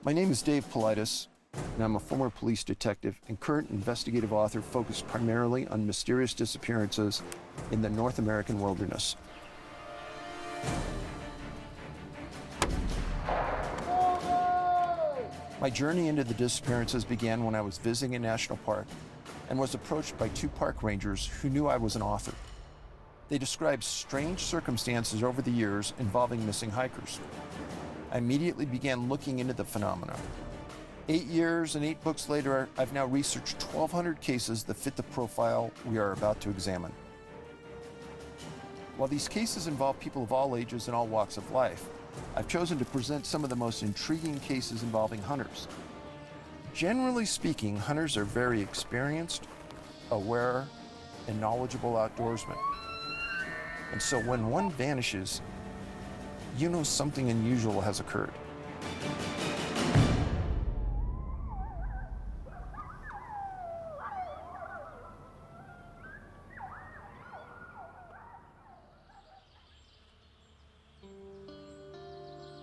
My name is Dave Politis, and I'm a former police detective and current investigative author focused primarily on mysterious disappearances in the North American wilderness. My journey into the disappearances began when I was visiting a national park and was approached by two park rangers who knew I was an author. They described strange circumstances over the years involving missing hikers. I immediately began looking into the phenomena. 8 years and 8 books later, I've now researched 1,200 cases that fit the profile we are about to examine. While these cases involve people of all ages and all walks of life, I've chosen to present some of the most intriguing cases involving hunters. Generally speaking, hunters are very experienced, aware, and knowledgeable outdoorsmen. And so when one vanishes, you know something unusual has occurred.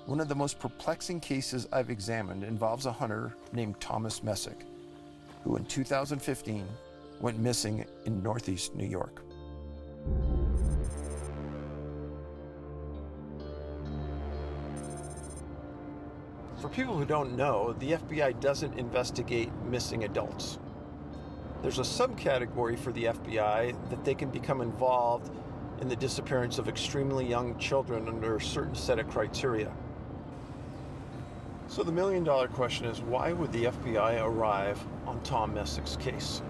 One of the most perplexing cases I've examined involves a hunter named Thomas Messick, who in 2015 went missing in Northeast New York. For people who don't know, the FBI doesn't investigate missing adults. There's a subcategory for the FBI that they can become involved in the disappearance of extremely young children under a certain set of criteria. So the million-dollar question is, why would the FBI arrive on Tom Messick's case?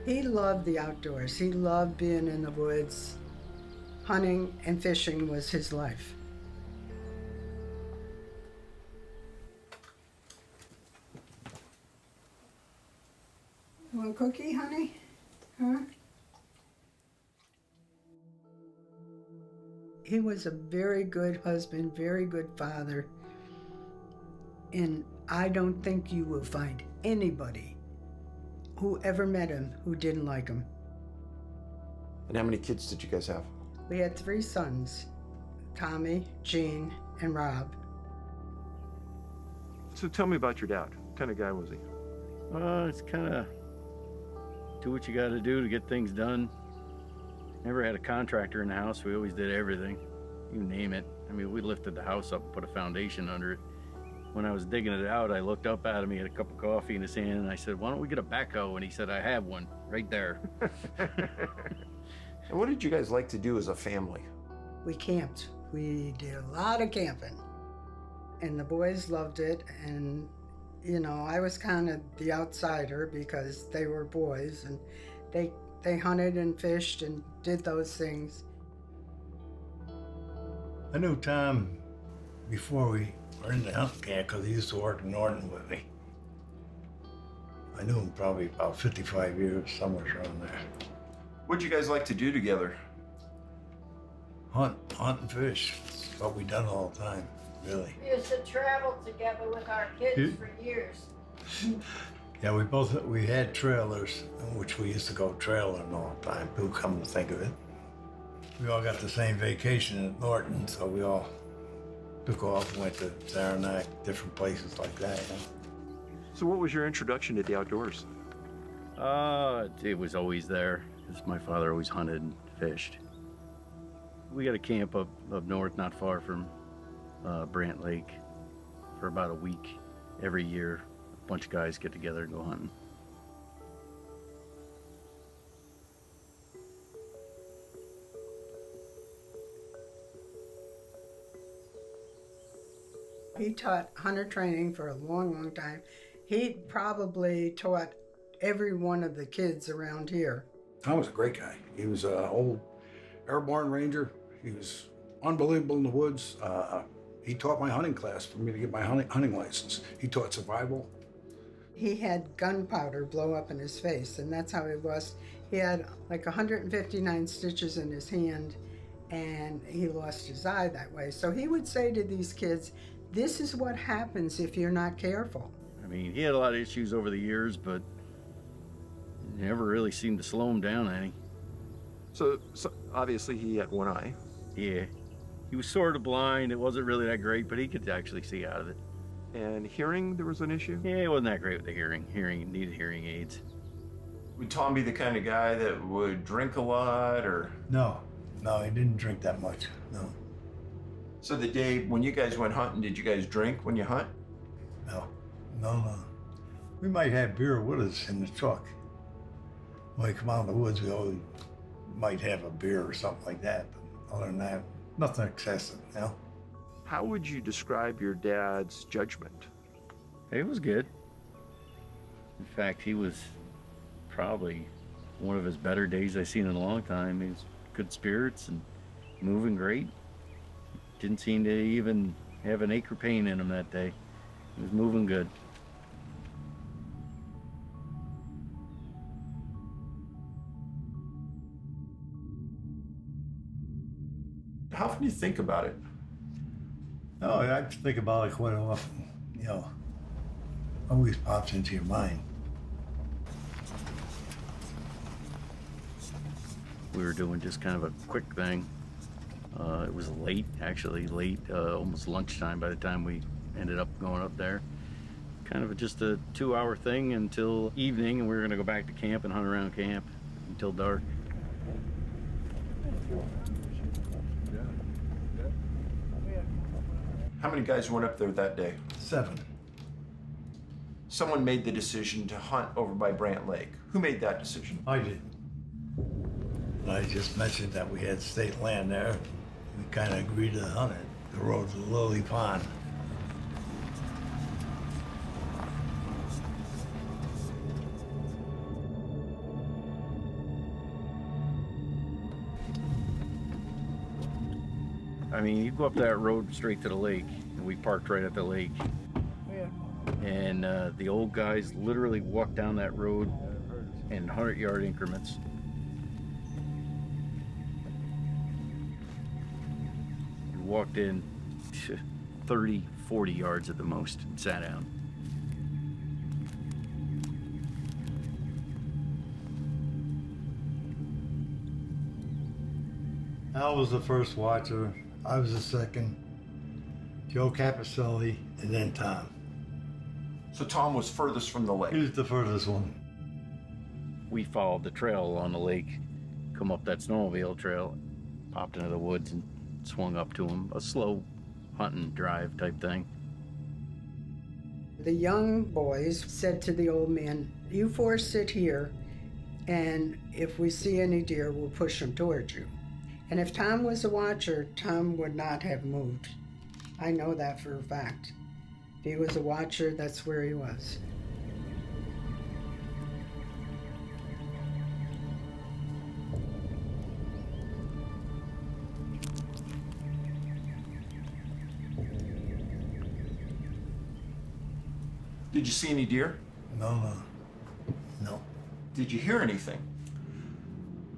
He loved the outdoors. He loved being in the woods. Hunting and fishing was his life. You want a cookie, honey? Huh? He was a very good husband, very good father. And I don't think you will find anybody who ever met him who didn't like him. And how many kids did you guys have? We had 3 sons, Tommy, Gene, and Rob. So tell me about your dad. What kind of guy was he? It's kind of do what you got to do to get things done. Never had a contractor in the house. We always did everything, you name it. I mean, we lifted the house up and put a foundation under it. When I was digging it out, I looked up at him. He had a cup of coffee in his hand, and I said, "Why don't we get a backhoe?" And he said, "I have one right there." And what did you guys like to do as a family? We camped. We did a lot of camping. And the boys loved it. And, you know, I was kind of the outsider because they were boys. And they hunted and fished and did those things. I knew Tom before we were in the hunting camp because he used to work in Norton with me. I knew him probably about 55 years, somewhere around there. What'd you guys like to do together? Hunt and fish. That's what we done all the time, really. We used to travel together with our kids for years. Yeah, we had trailers, in which we used to go trailing all the time, who come to think of it. We all got the same vacation at Norton, so we all took off and went to Saranac, different places like that. You know? So what was your introduction to the outdoors? It was always there, because my father always hunted and fished. We got a camp up north, not far from Brant Lake, for about a week every year. A bunch of guys get together and go hunting. He taught hunter training for a long, long time. He probably taught every one of the kids around here. Tom was a great guy. He was an old airborne ranger. He was unbelievable in the woods. He taught my hunting class for me to get my hunting license. He taught survival. He had gunpowder blow up in his face, and that's how he was. He had like 159 stitches in his hand, and he lost his eye that way. So he would say to these kids, this is what happens if you're not careful. I mean, he had a lot of issues over the years, but never really seemed to slow him down any. So obviously he had one eye. Yeah. He was sort of blind. It wasn't really that great, but he could actually see out of it. And hearing, there was an issue? Yeah, it wasn't that great with the hearing. Hearing needed hearing aids. Would Tom be the kind of guy that would drink a lot, or? No, he didn't drink that much. No, So the day when you guys went hunting, did you guys drink when you hunt? no. We might have beer with us in the truck. When we come out in the woods, we always might have a beer or something like that. But other than that, nothing excessive, you know? How would you describe your dad's judgment? It was good. In fact, he was probably one of his better days I've seen in a long time. He was good spirits and moving great. Didn't seem to even have an ache or pain in him that day. He was moving good. How often do you think about it? No, I think about it quite often, you know. Always pops into your mind. We were doing just kind of a quick thing. It was late, almost lunchtime by the time we ended up going up there. Kind of just a 2-hour thing until evening, and we were gonna go back to camp and hunt around camp until dark. How many guys went up there that day? 7. Someone made the decision to hunt over by Brant Lake. Who made that decision? I did. I just mentioned that we had state land there. We kind of agreed to hunt it. The road to Lily Pond. I mean, you go up that road straight to the lake, and we parked right at the lake. And the old guys literally walked down that road in 100-yard increments. We walked in 30, 40 yards at the most and sat down. Al was the first watcher. I was the second. Joe Capicelli, and then Tom. So Tom was furthest from the He lake. was the furthest one. We followed the trail along the lake, come up that snowmobile trail, popped into the woods and swung up to him. A slow hunting drive type thing. The young boys said to the old man, you 4 sit here, and if we see any deer, we'll push them towards you. And if Tom was a watcher, Tom would not have moved. I know that for a fact. If he was a watcher, that's where he was. Did you see any deer? No. Did you hear anything?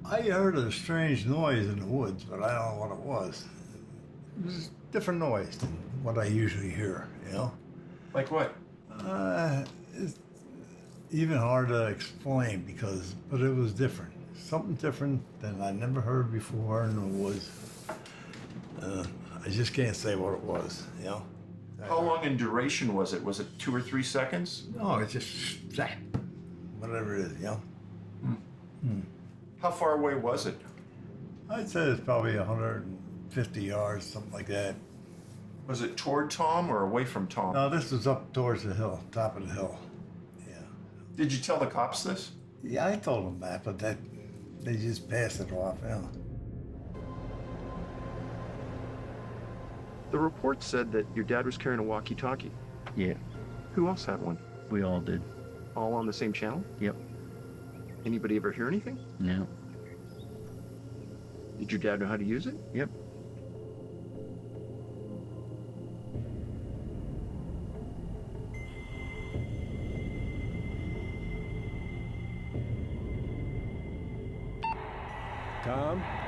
I heard a strange noise in the woods, but I don't know what it was. It was a different noise than what I usually hear, you know? Like what? It's even hard to explain but it was different. Something different than I never heard before in the woods. I just can't say what it was, you know? How long in duration was it? Was it 2 or 3 seconds? No, it's just zap, whatever it is, you know? How far away was it? I'd say it's probably 150 yards, something like that. Was it toward Tom or away from Tom? No, this was up towards the hill, top of the hill. Yeah. Did you tell the cops this? Yeah, I told them that, but they just passed it off, you know? The report said that your dad was carrying a walkie-talkie. Yeah, Who else had one? we all did. All on the same channel? Yep. Anybody ever hear anything? No. Did your dad know how to use it? Yep.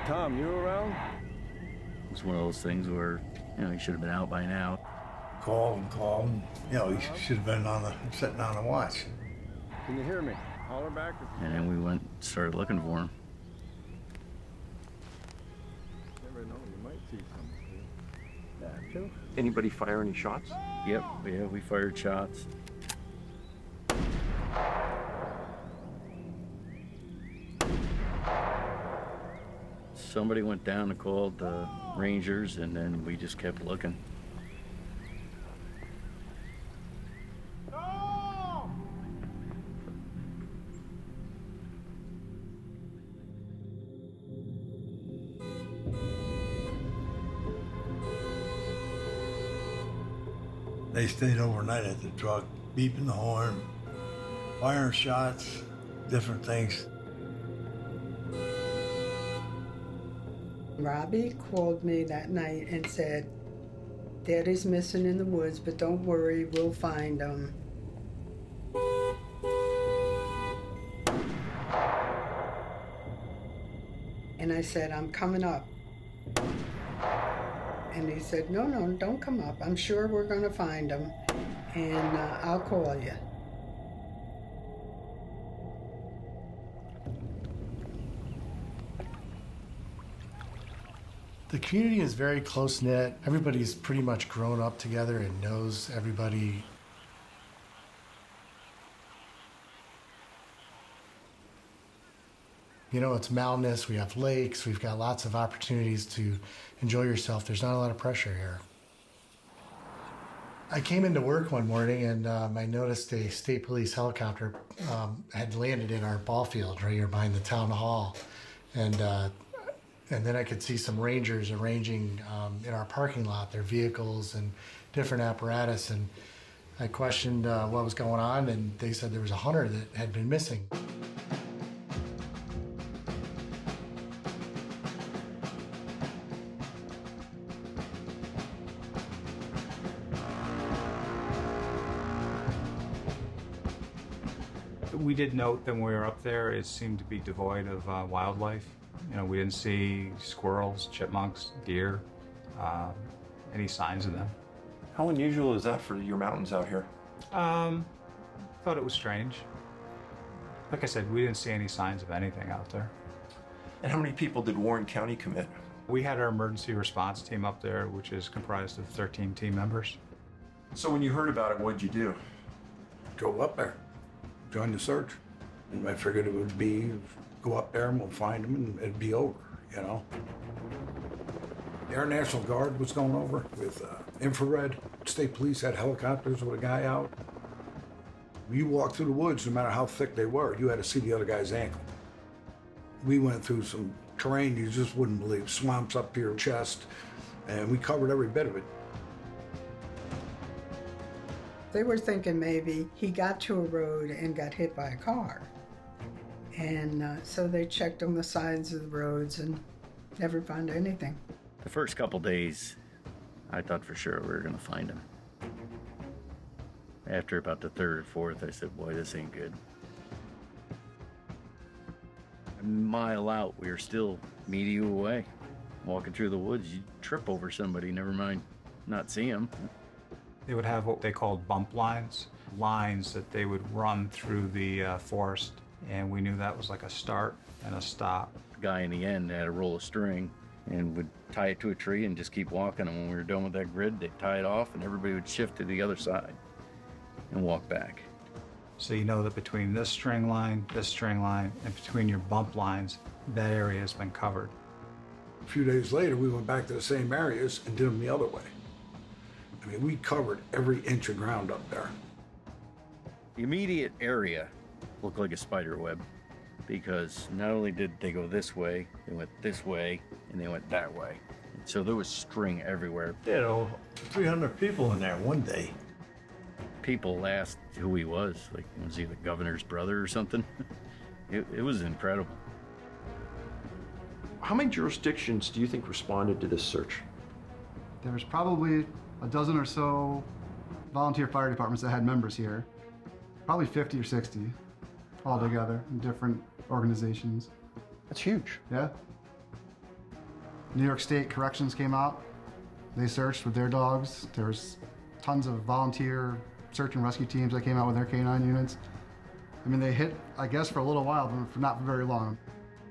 Tom, you around? It's one of those things where, he should have been out by now. Call and, he should have been sitting on the watch. Can you hear me? Holler back. And then we went and started looking for him. Never know, you might see something. Yeah, too. Anybody fire any shots? Yep, yeah, we fired shots. Somebody went down and called the Rangers, and then we just kept looking. They stayed overnight at the truck, beeping the horn, firing shots, different things. Robbie called me that night and said, Daddy's missing in the woods, but don't worry, we'll find him. And I said, I'm coming up. And he said, no, don't come up. I'm sure we're going to find him, and I'll call you. The community is very close-knit. Everybody's pretty much grown up together and knows everybody. It's mountainous, we have lakes, we've got lots of opportunities to enjoy yourself. There's not a lot of pressure here. I came into work one morning and I noticed a state police helicopter had landed in our ball field right here behind the town hall. And then I could see some rangers arranging in our parking lot their vehicles and different apparatus. And I questioned what was going on, and they said there was a hunter that had been missing. We did note that when we were up there, it seemed to be devoid of wildlife. We didn't see squirrels, chipmunks, deer, any signs of them. How unusual is that for your mountains out here? Thought it was strange. Like I said, we didn't see any signs of anything out there. And how many people did Warren County commit? We had our emergency response team up there, which is comprised of 13 team members. So when you heard about it, what'd you do? Drove up there, joined the search. And I figured it would be, go up there and we'll find him and it'd be over, The Air National Guard was going over with infrared. State police had helicopters with a guy out. You walked through the woods, no matter how thick they were, you had to see the other guy's ankle. We went through some terrain you just wouldn't believe, swamps up to your chest, and we covered every bit of it. They were thinking maybe he got to a road and got hit by a car. And so they checked on the sides of the roads and never found anything. The first couple days, I thought for sure we were going to find him. After about the third or fourth, I said, boy, this ain't good. A mile out, we were still media away. Walking through the woods, you'd trip over somebody, never mind not see him. They would have what they called bump lines that they would run through the forest, and we knew that was like a start and a stop. The guy in the end had a roll of string and would tie it to a tree and just keep walking, and when we were done with that grid, they'd tie it off and everybody would shift to the other side and walk back. So you know that between this string line, and between your bump lines, that area has been covered. A few days later, we went back to the same areas and did them the other way. I mean, we covered every inch of ground up there. The immediate area looked like a spider web because not only did they go this way, they went this way, and they went that way. So there was string everywhere. There were 300 people in there one day. People asked who he was, like, was he the governor's brother or something? It was incredible. How many jurisdictions do you think responded to this search? There was probably a dozen or so volunteer fire departments that had members here. Probably 50 or 60 altogether in different organizations. That's huge. Yeah. New York State Corrections came out. They searched with their dogs. There's tons of volunteer search and rescue teams that came out with their canine units. I mean, they hit, I guess, for a little while, but not for very long.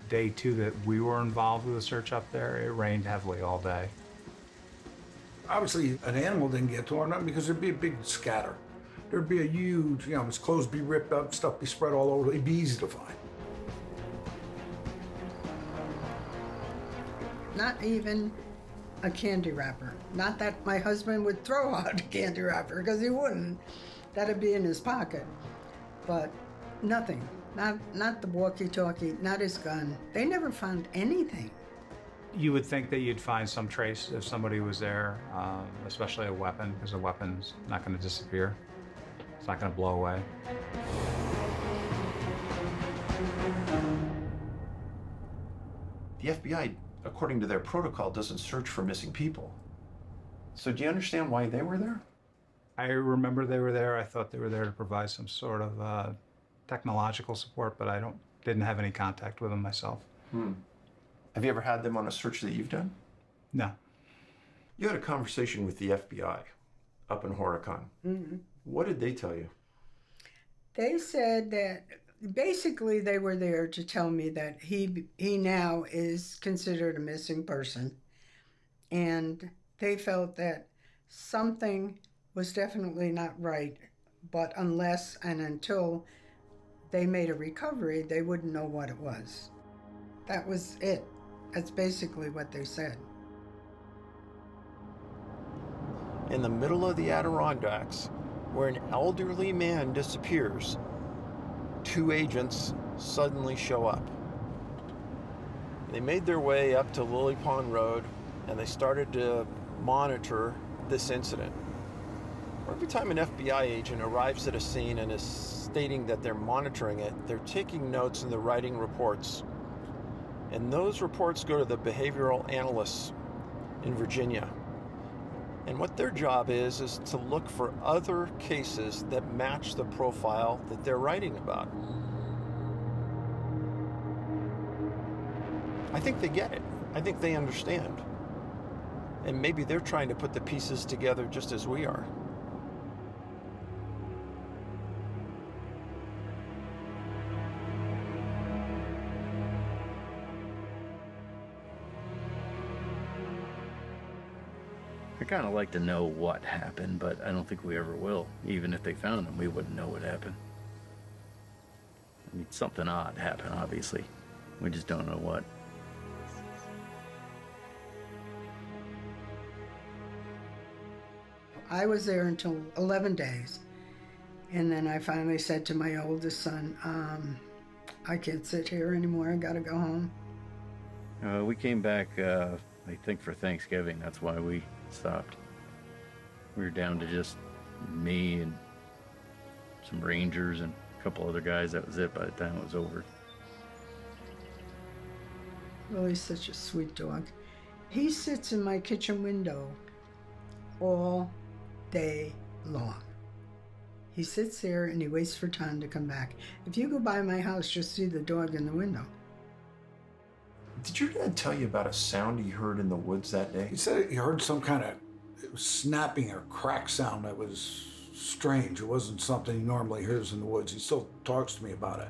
Day 2 that we were involved with the search up there, it rained heavily all day. Obviously, an animal didn't get torn up because there'd be a big scatter. There'd be a huge, his clothes be ripped up, stuff be spread all over. It'd be easy to find. Not even a candy wrapper. Not that my husband would throw out a candy wrapper, because he wouldn't. That'd be in his pocket. But nothing. Not the walkie-talkie, not his gun. They never found anything. You would think that you'd find some trace if somebody was there, especially a weapon, because a weapon's not going to disappear. It's not going to blow away. The FBI, according to their protocol, doesn't search for missing people. So do you understand why they were there? I remember they were there. I thought they were there to provide some sort of technological support, but I didn't have any contact with them myself. Have you ever had them on a search that you've done? No. You had a conversation with the FBI up in Horicon. Mm-hmm. What did they tell you? They said that basically they were there to tell me that he now is considered a missing person, and they felt that something was definitely not right, but unless and until they made a recovery, they wouldn't know what it was. That was it. That's basically what they said. In the middle of the Adirondacks, where an elderly man disappears, 2 agents suddenly show up. They made their way up to Lily Pond Road, and they started to monitor this incident. Every time an FBI agent arrives at a scene and is stating that they're monitoring it, they're taking notes and they're writing reports. And those reports go to the behavioral analysts in Virginia. And what their job is to look for other cases that match the profile that they're writing about. I think they get it. I think they understand. And maybe they're trying to put the pieces together just as we are. I kind of like to know what happened, but I don't think we ever will. Even if they found him, we wouldn't know what happened. I mean, something odd happened, obviously. We just don't know what. I was there until 11 days. And then I finally said to my oldest son, I can't sit here anymore. I got to go home. We came back, I think, for Thanksgiving. That's why we stopped. We were down to just me and some rangers and a couple other guys. That was it by the time it was over. Willie's such a sweet dog. He sits in my kitchen window all day long. He sits there and he waits for Tom to come back. If you go by my house, you'll see the dog in the window. Did your dad tell you about a sound he heard in the woods that day? He said he heard some kind of snapping or crack sound that was strange. It wasn't something he normally hears in the woods. He still talks to me about it.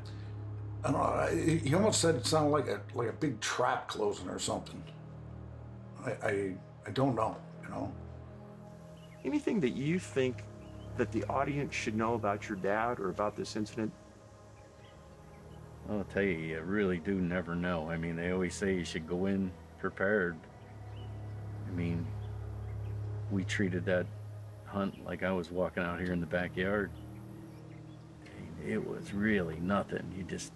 I don't know. He almost said it sounded like a big trap closing or something. I don't know, you know. Anything that you think that the audience should know about your dad or about this incident? I'll tell you, you really do never know. I mean, they always say you should go in prepared. I mean, we treated that hunt like I was walking out here in the backyard. I mean, it was really nothing. You just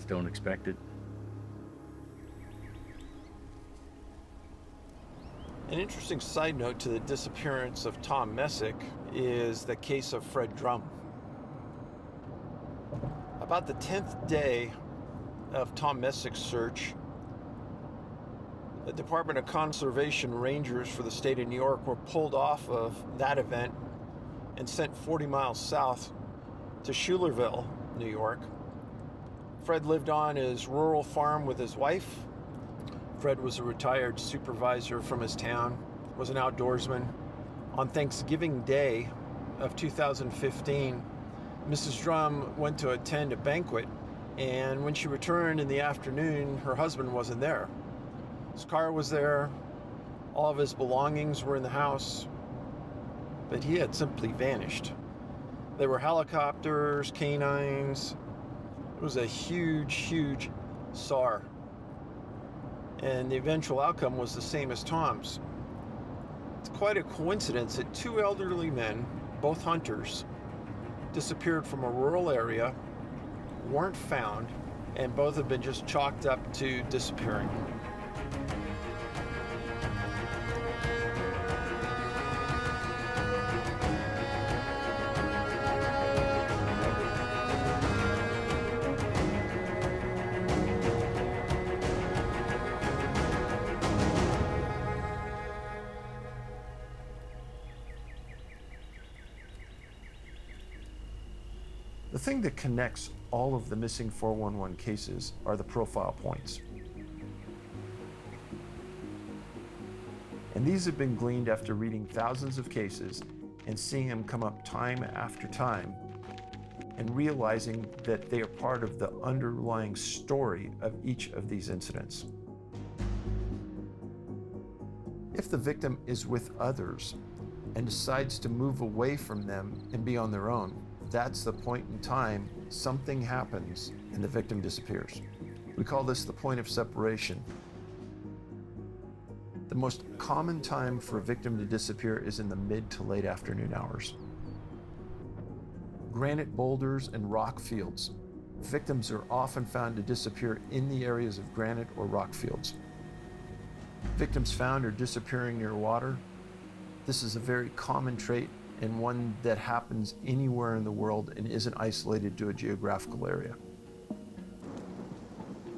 don't expect it. An interesting side note to the disappearance of Tom Messick is the case of Fred Drum. About the 10th day of Tom Messick's search, the Department of Conservation Rangers for the state of New York were pulled off of that event and sent 40 miles south to Schuylerville, New York. Fred lived on his rural farm with his wife, Fred was a retired supervisor from his town, was an outdoorsman. On Thanksgiving Day of 2015, Mrs. Drum went to attend a banquet, and when she returned in the afternoon, her husband wasn't there. His car was there, all of his belongings were in the house, but he had simply vanished. There were helicopters, canines. It was a huge, huge SAR. And the eventual outcome was the same as Tom's. It's quite a coincidence that two elderly men, both hunters, disappeared from a rural area, weren't found, and both have been just chalked up to disappearing. The thing that connects all of the missing 411 cases are the profile points. And these have been gleaned after reading thousands of cases and seeing them come up time after time and realizing that they are part of the underlying story of each of these incidents. If the victim is with others and decides to move away from them and be on their own, that's the point in time something happens and the victim disappears. We call this the point of separation. The most common time for a victim to disappear is in the mid to late afternoon hours. Granite boulders and rock fields. Victims are often found to disappear in the areas of granite or rock fields. Victims found or disappearing near water. This is a very common trait and one that happens anywhere in the world and isn't isolated to a geographical area.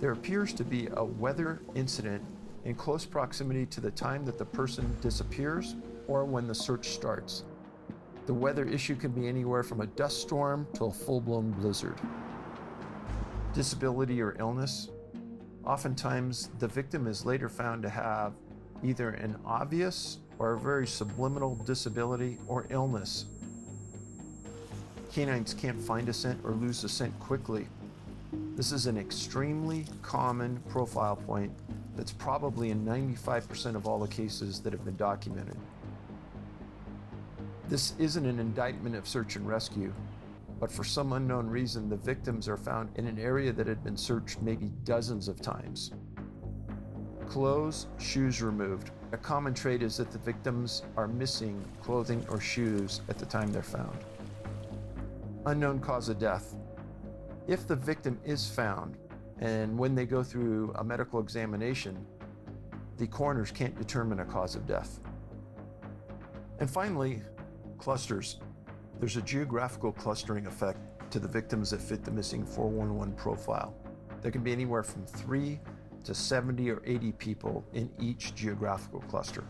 There appears to be a weather incident in close proximity to the time that the person disappears or when the search starts. The weather issue can be anywhere from a dust storm to a full-blown blizzard. Disability or illness. Oftentimes, the victim is later found to have either an obvious or a very subliminal disability or illness. Canines can't find a scent or lose a scent quickly. This is an extremely common profile point that's probably in 95% of all the cases that have been documented. This isn't an indictment of search and rescue, but for some unknown reason, the victims are found in an area that had been searched maybe dozens of times. Clothes, shoes removed. A common trait is that the victims are missing clothing or shoes at the time they're found. Unknown cause of death. If the victim is found, and when they go through a medical examination, the coroners can't determine a cause of death. And finally, clusters. There's a geographical clustering effect to the victims that fit the missing 411 profile. There can be anywhere from 3 to 70 or 80 people in each geographical cluster.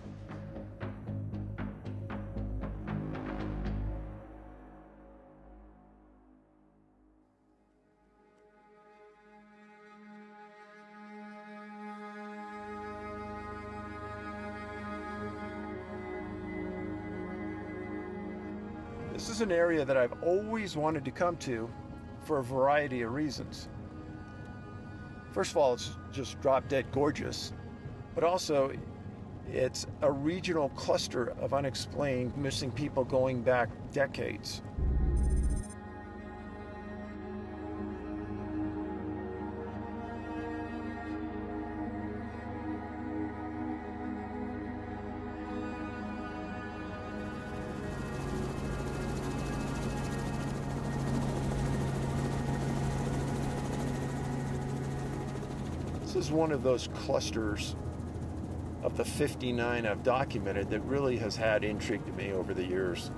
This is an area that I've always wanted to come to for a variety of reasons. First of all, it's just drop dead gorgeous, but also it's a regional cluster of unexplained missing people going back decades. This is one of those clusters of the 59 I've documented that really has had intrigue to me over the years.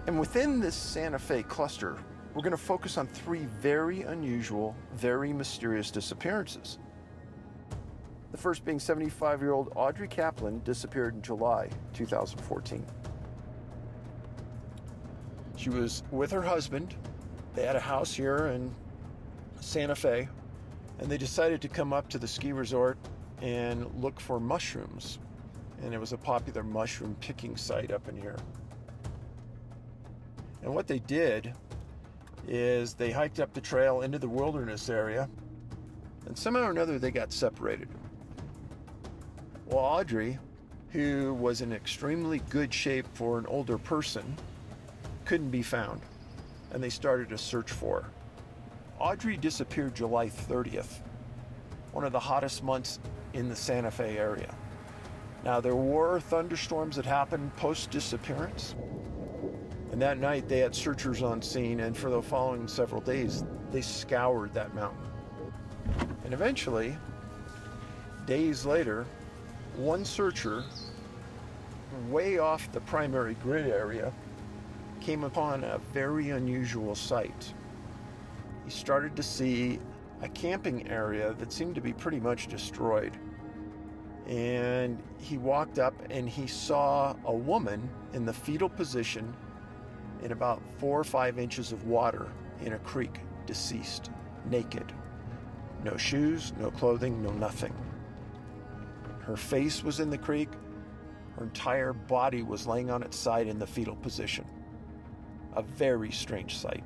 And within this Santa Fe cluster, we're going to focus on 3 very unusual, very mysterious disappearances. The first being 75-year-old Audrey Kaplan disappeared in July 2014. She was with her husband. They had a house here in Santa Fe. And they decided to come up to the ski resort and look for mushrooms. And it was a popular mushroom picking site up in here. And what they did is they hiked up the trail into the wilderness area, and somehow or another they got separated. Well, Audrey, who was in extremely good shape for an older person, couldn't be found, and they started a search for her. Audrey disappeared July 30th, one of the hottest months in the Santa Fe area. Now, there were thunderstorms that happened post-disappearance, and that night they had searchers on scene, and for the following several days, they scoured that mountain. And eventually, days later, one searcher, way off the primary grid area, came upon a very unusual sight. He started to see a camping area that seemed to be pretty much destroyed. And he walked up and he saw a woman in the fetal position in about 4 or 5 inches of water in a creek, deceased, naked. No shoes, no clothing, no nothing. Her face was in the creek. Her entire body was laying on its side in the fetal position. A very strange sight.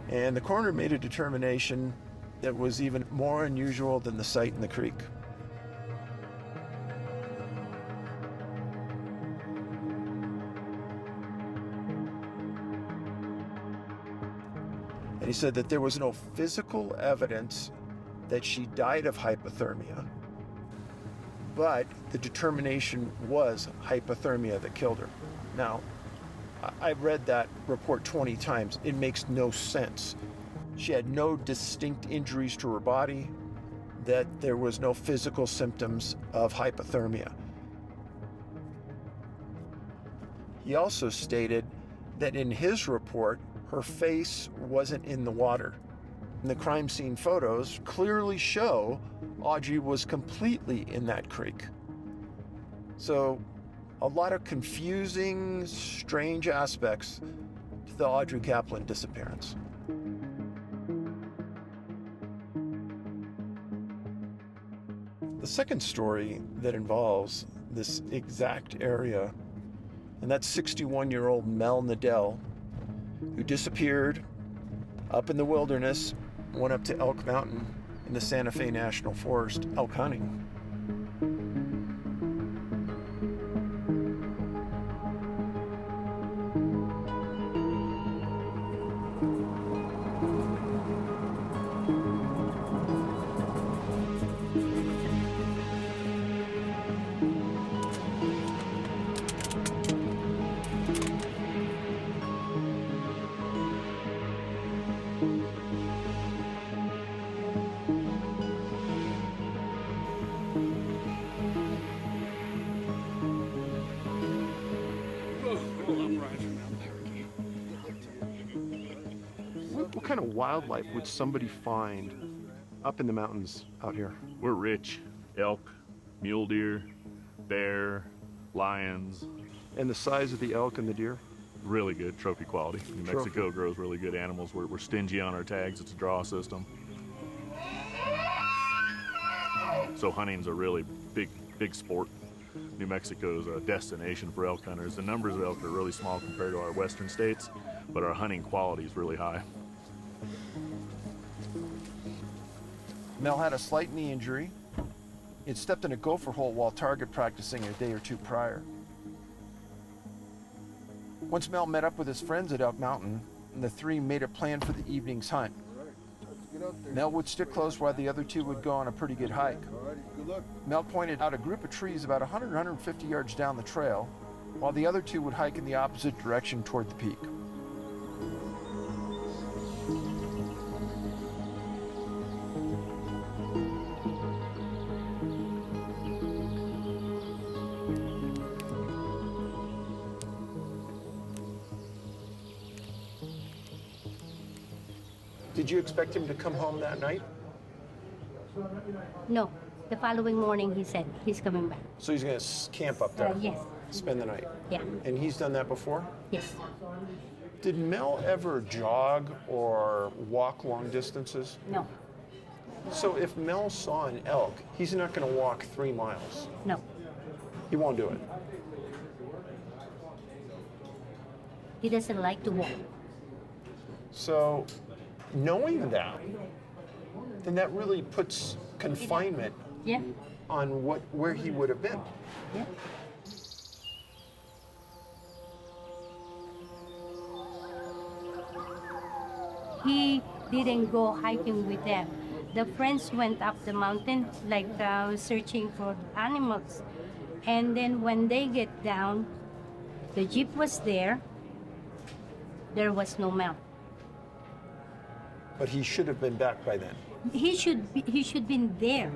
And the coroner made a determination that was even more unusual than the sight in the creek. And he said that there was no physical evidence that she died of hypothermia, but the determination was hypothermia that killed her. Now, I've read that report 20 times. It makes no sense. She had no distinct injuries to her body, that there was no physical symptoms of hypothermia. He also stated that in his report, her face wasn't in the water. And the crime scene photos clearly show Audrey was completely in that creek. So, a lot of confusing, strange aspects to the Audrey Kaplan disappearance. The second story that involves this exact area, and that's 61-year-old Mel Nadell, who disappeared up in the wilderness, went up to Elk Mountain in the Santa Fe National Forest elk hunting. What kind of wildlife would somebody find up in the mountains out here? We're rich. Elk, mule deer, bear, lions. And the size of the elk and the deer? Really good trophy quality. New Mexico grows really good animals. We're stingy on our tags. It's a draw system. So hunting's a really big sport. New Mexico is a destination for elk hunters. The numbers of elk are really small compared to our western states, but our hunting quality is really high. Mel had a slight knee injury. He had stepped in a gopher hole while target practicing a day or two prior. Once Mel met up with his friends at Elk Mountain, and the three made a plan for the evening's hunt. Mel would stick close while the other two would go on a pretty good hike. Mel pointed out a group of trees about 150 yards down the trail, while the other two would hike in the opposite direction toward the peak. Did you expect him to come home that night? No. The following morning he said he's coming back. So he's going to camp up there? Yes. spend the night. Yeah. And he's done that before? Yes. Did Mel ever jog or walk long distances? No. So if Mel saw an elk, he's not going to walk 3 miles. No. He won't do it. He doesn't like to walk. So knowing that, then that really puts confinement Yeah. on where he would have been. Yeah. He didn't go hiking with them. The friends went up the mountain, like searching for animals. And then when they get down, the jeep was there. There was no Mel. But he should have been back by then. He should been there.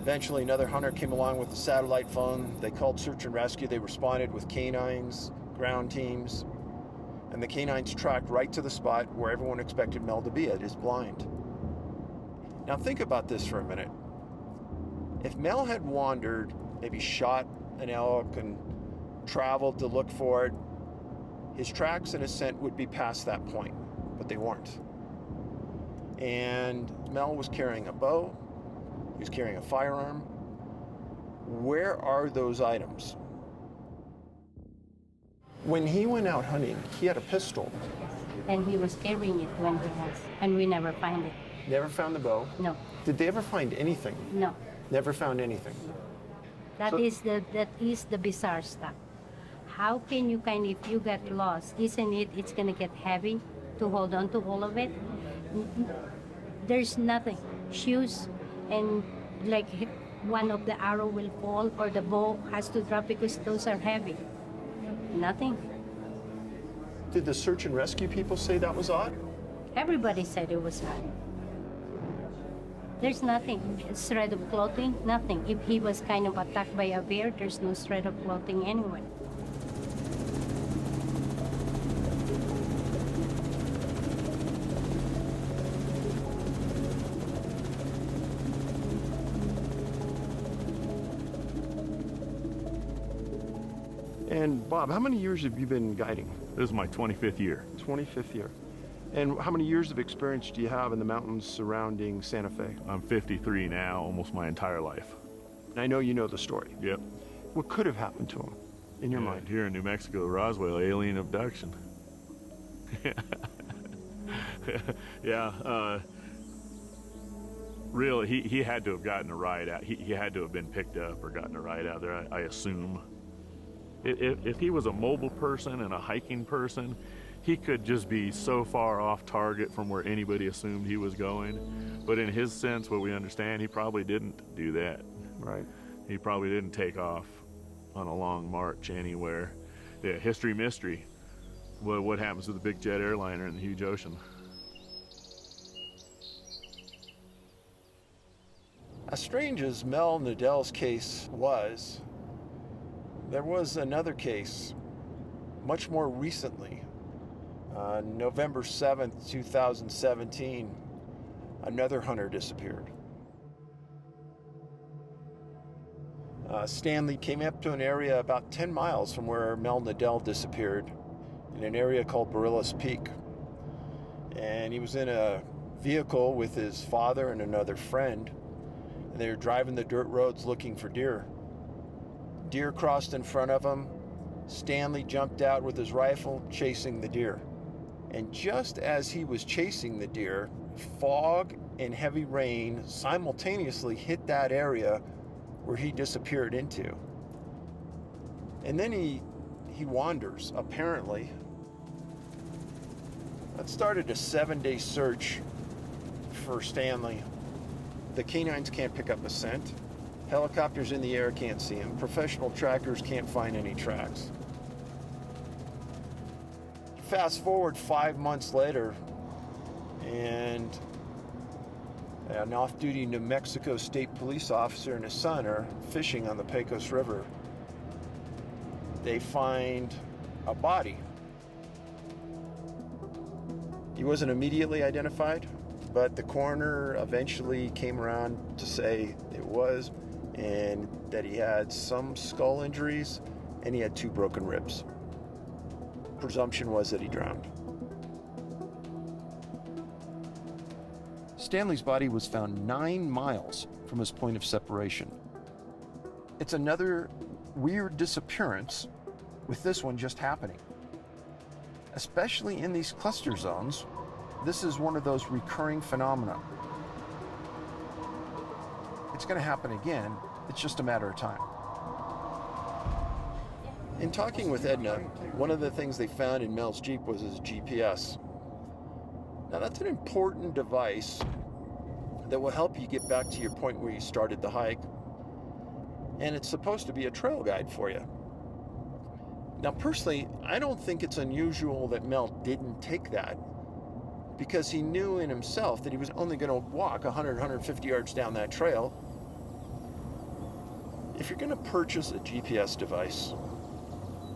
Eventually, another hunter came along with a satellite phone. They called search and rescue. They responded with canines, ground teams, and the canines tracked right to the spot where everyone expected Mel to be at his blind. Now think about this for a minute. If Mel had wandered, maybe shot an elk and traveled to look for it, his tracks and his scent would be past that point, but they weren't. And Mel was carrying a bow. He was carrying a firearm. Where are those items? When he went out hunting, he had a pistol. And he was carrying it when he was, and we never find it. Never found the bow? No. Did they ever find anything? No. Never found anything. That is the bizarre stuff. How can you if you get lost, isn't it, it's gonna get heavy to hold on to all of it? There's nothing. Shoes, and like one of the arrow will fall or the bow has to drop because those are heavy. Nothing. Did the search and rescue people say that was odd? Everybody said it was odd. There's nothing. A shred of clothing, nothing. If he was kind of attacked by a bear, there's no shred of clothing anywhere. And Bob, how many years have you been guiding? This is my 25th year. 25th year. And how many years of experience do you have in the mountains surrounding Santa Fe? I'm 53 now, almost my entire life. I know you know the story. Yep. What could have happened to him, in your mind? Here in New Mexico, Roswell, alien abduction. Yeah, really, he had to have gotten a ride out. He had to have been picked up or gotten a ride out there, I assume. If he was a mobile person and a hiking person, he could just be so far off target from where anybody assumed he was going. But in his sense, what we understand, he probably didn't do that. Right. He probably didn't take off on a long march anywhere. Yeah, history mystery. What happens to the big jet airliner in the huge ocean? As strange as Mel Nadel's case was, there was another case much more recently. November 7th, 2017, another hunter disappeared. Stanley came up to an area about 10 miles from where Mel Nadel disappeared, in an area called Barillas Peak. And he was in a vehicle with his father and another friend, and they were driving the dirt roads looking for deer. Deer crossed in front of him. Stanley jumped out with his rifle, chasing the deer. And just as he was chasing the deer, fog and heavy rain simultaneously hit that area where he disappeared into. And then he wanders, apparently. That started a 7-day search for Stanley. The canines can't pick up a scent. Helicopters in the air can't see him. Professional trackers can't find any tracks. Fast forward 5 months later, and an off-duty New Mexico State Police officer and his son are fishing on the Pecos River. They find a body. He wasn't immediately identified, but the coroner eventually came around to say it was, and that he had some skull injuries and he had 2 broken ribs. Presumption was that he drowned. Stanley's body was found 9 miles from his point of separation. It's another weird disappearance, with this one just happening. Especially in these cluster zones, this is one of those recurring phenomena. It's going to happen again, it's just a matter of time. In talking with Edna, one of the things they found in Mel's Jeep was his GPS. Now that's an important device that will help you get back to your point where you started the hike. And it's supposed to be a trail guide for you. Now personally, I don't think it's unusual that Mel didn't take that, because he knew in himself that he was only going to walk 100, 150 yards down that trail. If you're going to purchase a GPS device,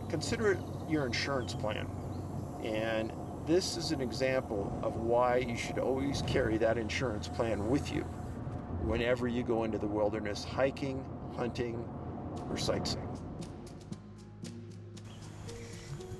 consider it your insurance plan. And this is an example of why you should always carry that insurance plan with you whenever you go into the wilderness hiking, hunting, or sightseeing.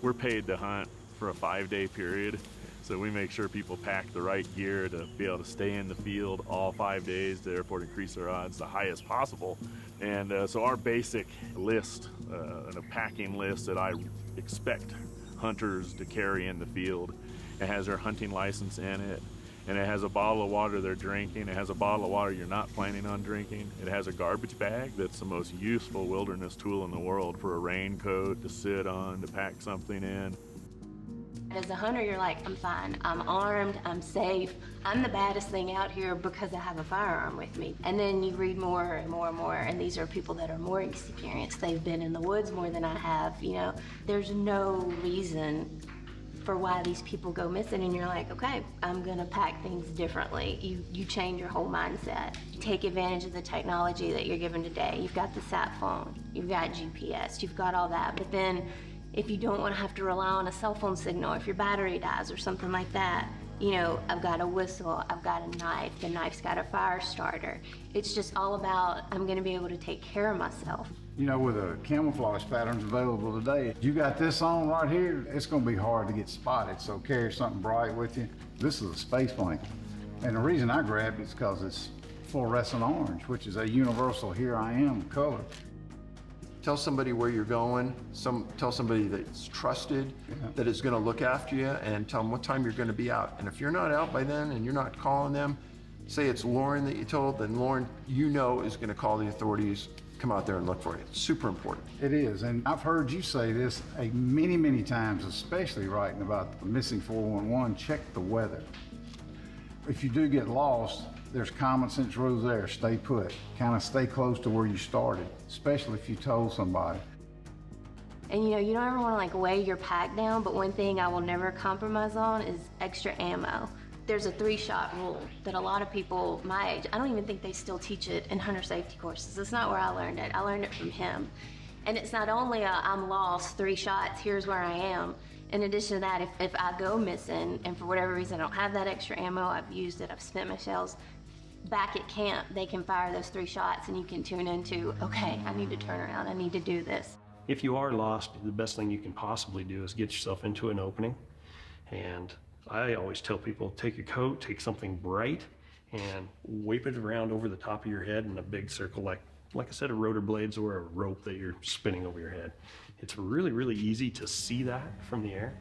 We're paid to hunt for a 5-day period, so we make sure people pack the right gear to be able to stay in the field all 5 days to therefore increase their odds the highest possible. And so our basic list, and a packing list that I expect hunters to carry in the field, it has their hunting license in it, and it has a bottle of water they're drinking, it has a bottle of water you're not planning on drinking, it has a garbage bag that's the most useful wilderness tool in the world for a raincoat to sit on, to pack something in. As a hunter, you're like, I'm fine, I'm armed, I'm safe, I'm the baddest thing out here because I have a firearm with me. And then you read more and more and more, and these are people that are more experienced. They've been in the woods more than I have, you know. There's no reason for why these people go missing, and you're like, okay, I'm gonna pack things differently. You change your whole mindset. You take advantage of the technology that you're given today. You've got the sat phone, you've got GPS, you've got all that, but then if you don't want to have to rely on a cell phone signal, if your battery dies or something like that, you know, I've got a whistle, I've got a knife, the knife's got a fire starter. It's just all about, I'm gonna be able to take care of myself. You know, with the camouflage patterns available today, you got this on right here, it's gonna be hard to get spotted, so carry something bright with you. This is a space blanket. And the reason I grabbed it is because it's fluorescent orange, which is a universal here I am color. Tell somebody where you're going, tell somebody that's trusted, that is gonna look after you, and tell them what time you're gonna be out. And if you're not out by then and you're not calling them, say it's Lauren that you told, then Lauren, you know, is gonna call the authorities, come out there and look for you. It's super important. It is, and I've heard you say this many, many times, especially writing about the missing 411, check the weather. If you do get lost, there's common sense rules there. Stay put. Kind of stay close to where you started, especially if you told somebody. And you know, you don't ever want to like weigh your pack down, but one thing I will never compromise on is extra ammo. There's a 3-shot rule that a lot of people my age, I don't even think they still teach it in hunter safety courses. That's not where I learned it. I learned it from him. And it's not only I'm lost, 3 shots, here's where I am. In addition to that, if I go missing and for whatever reason I don't have that extra ammo, I've used it, I've spent my shells, back at camp, they can fire those 3 shots and you can tune into, okay, I need to turn around, I need to do this. If you are lost, the best thing you can possibly do is get yourself into an opening. And I always tell people, take a coat, take something bright, and whip it around over the top of your head in a big circle, like a set of rotor blades or a rope that you're spinning over your head. It's really, really easy to see that from the air.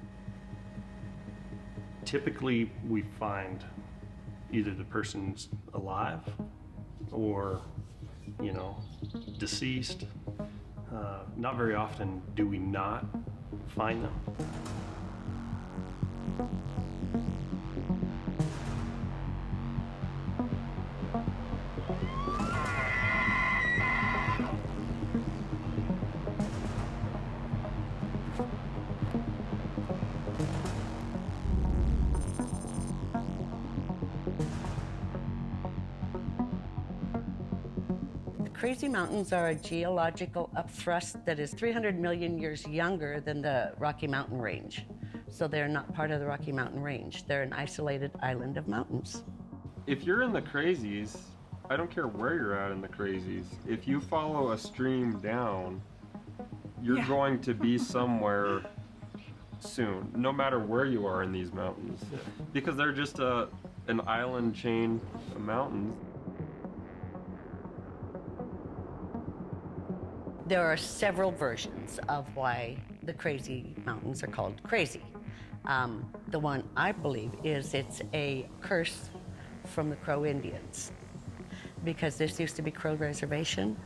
Typically, we find either the person's alive or, you know, deceased. Not very often do we not find them. Crazy Mountains are a geological upthrust that is 300 million years younger than the Rocky Mountain Range. So they're not part of the Rocky Mountain Range. They're an isolated island of mountains. If you're in the Crazies, I don't care where you're at in the Crazies, if you follow a stream down, you're going to be somewhere soon, no matter where you are in these mountains, because they're just an island chain of mountains. There are several versions of why the Crazy Mountains are called crazy. The one I believe is it's a curse from the Crow Indians, because this used to be Crow Reservation,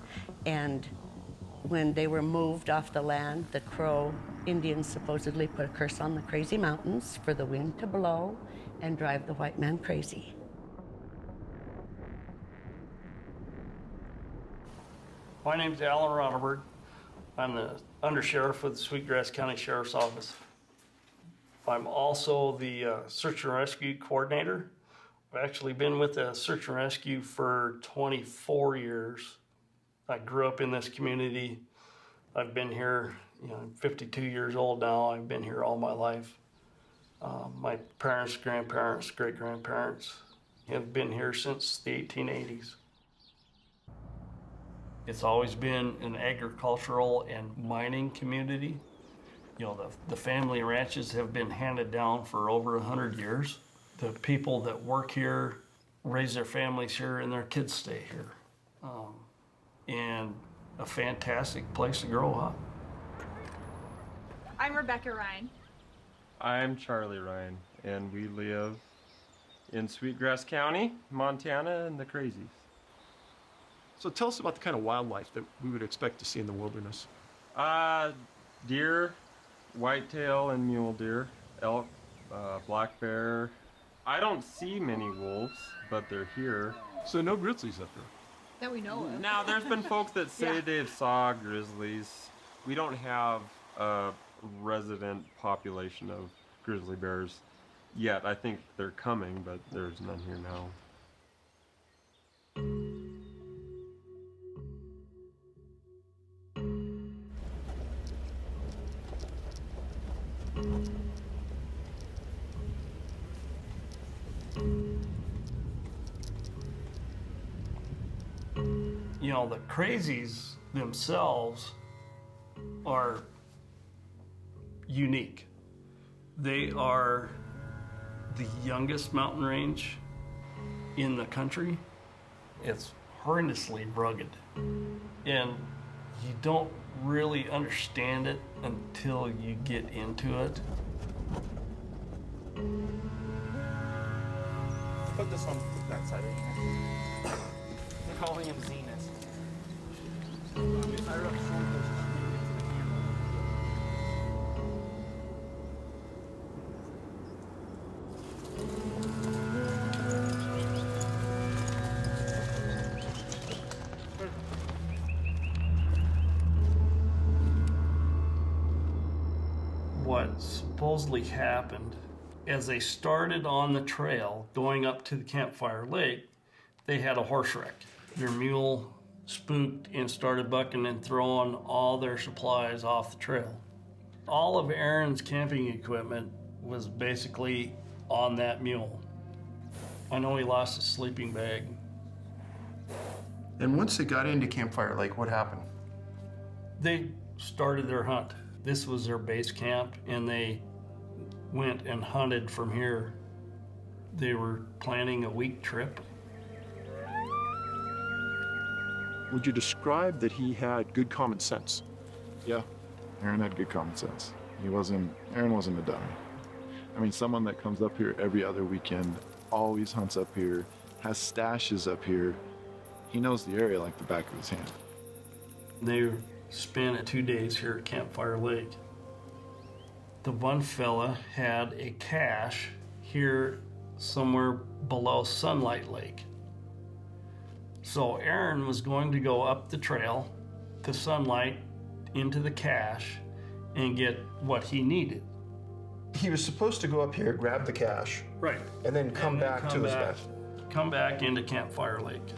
and when they were moved off the land, the Crow Indians supposedly put a curse on the Crazy Mountains for the wind to blow and drive the white man crazy. My name's Alan Ronneberg. I'm the undersheriff of the Sweetgrass County Sheriff's Office. I'm also the search and rescue coordinator. I've actually been with the search and rescue for 24 years. I grew up in this community. I've been here, I'm 52 years old now. I've been here all my life. My parents, grandparents, great-grandparents have been here since the 1880s. It's always been an agricultural and mining community. The family ranches have been handed down for over 100 years. The people that work here raise their families here and their kids stay here. And a fantastic place to grow up. I'm Rebecca Ryan. I'm Charlie Ryan, and we live in Sweetgrass County, Montana, and the Crazies. So tell us about the kind of wildlife that we would expect to see in the wilderness. Deer, whitetail and mule deer, elk, black bear. I don't see many wolves, but they're here. So no grizzlies up there? That we know of. Now, there's been folks that say they've saw grizzlies. We don't have a resident population of grizzly bears yet. I think they're coming, but there's none here now. The Crazies themselves are unique. They are the youngest mountain range in the country. It's horrendously rugged, and you don't really understand it until you get into it. Put this on that side right here. They're calling him Zenith. What supposedly happened as they started on the trail going up to the Campfire Lake, they had a horse wreck. Their mule spooked and started bucking and throwing all their supplies off the trail. All of Aaron's camping equipment was basically on that mule. I know he lost his sleeping bag. And once they got into Campfire Lake, what happened? They started their hunt. This was their base camp, and they went and hunted from here. They were planning a week trip. Would you describe that he had good common sense? Yeah, Aaron had good common sense. Aaron wasn't a dummy. I mean, someone that comes up here every other weekend, always hunts up here, has stashes up here. He knows the area like the back of his hand. They spent 2 days here at Campfire Lake. The one fella had a cache here somewhere below Sunlight Lake. So Aaron was going to go up the trail to Sunlight into the cache and get what he needed. He was supposed to go up here, grab the cache, right, and then come back to his bed. Come back into Campfire Lake.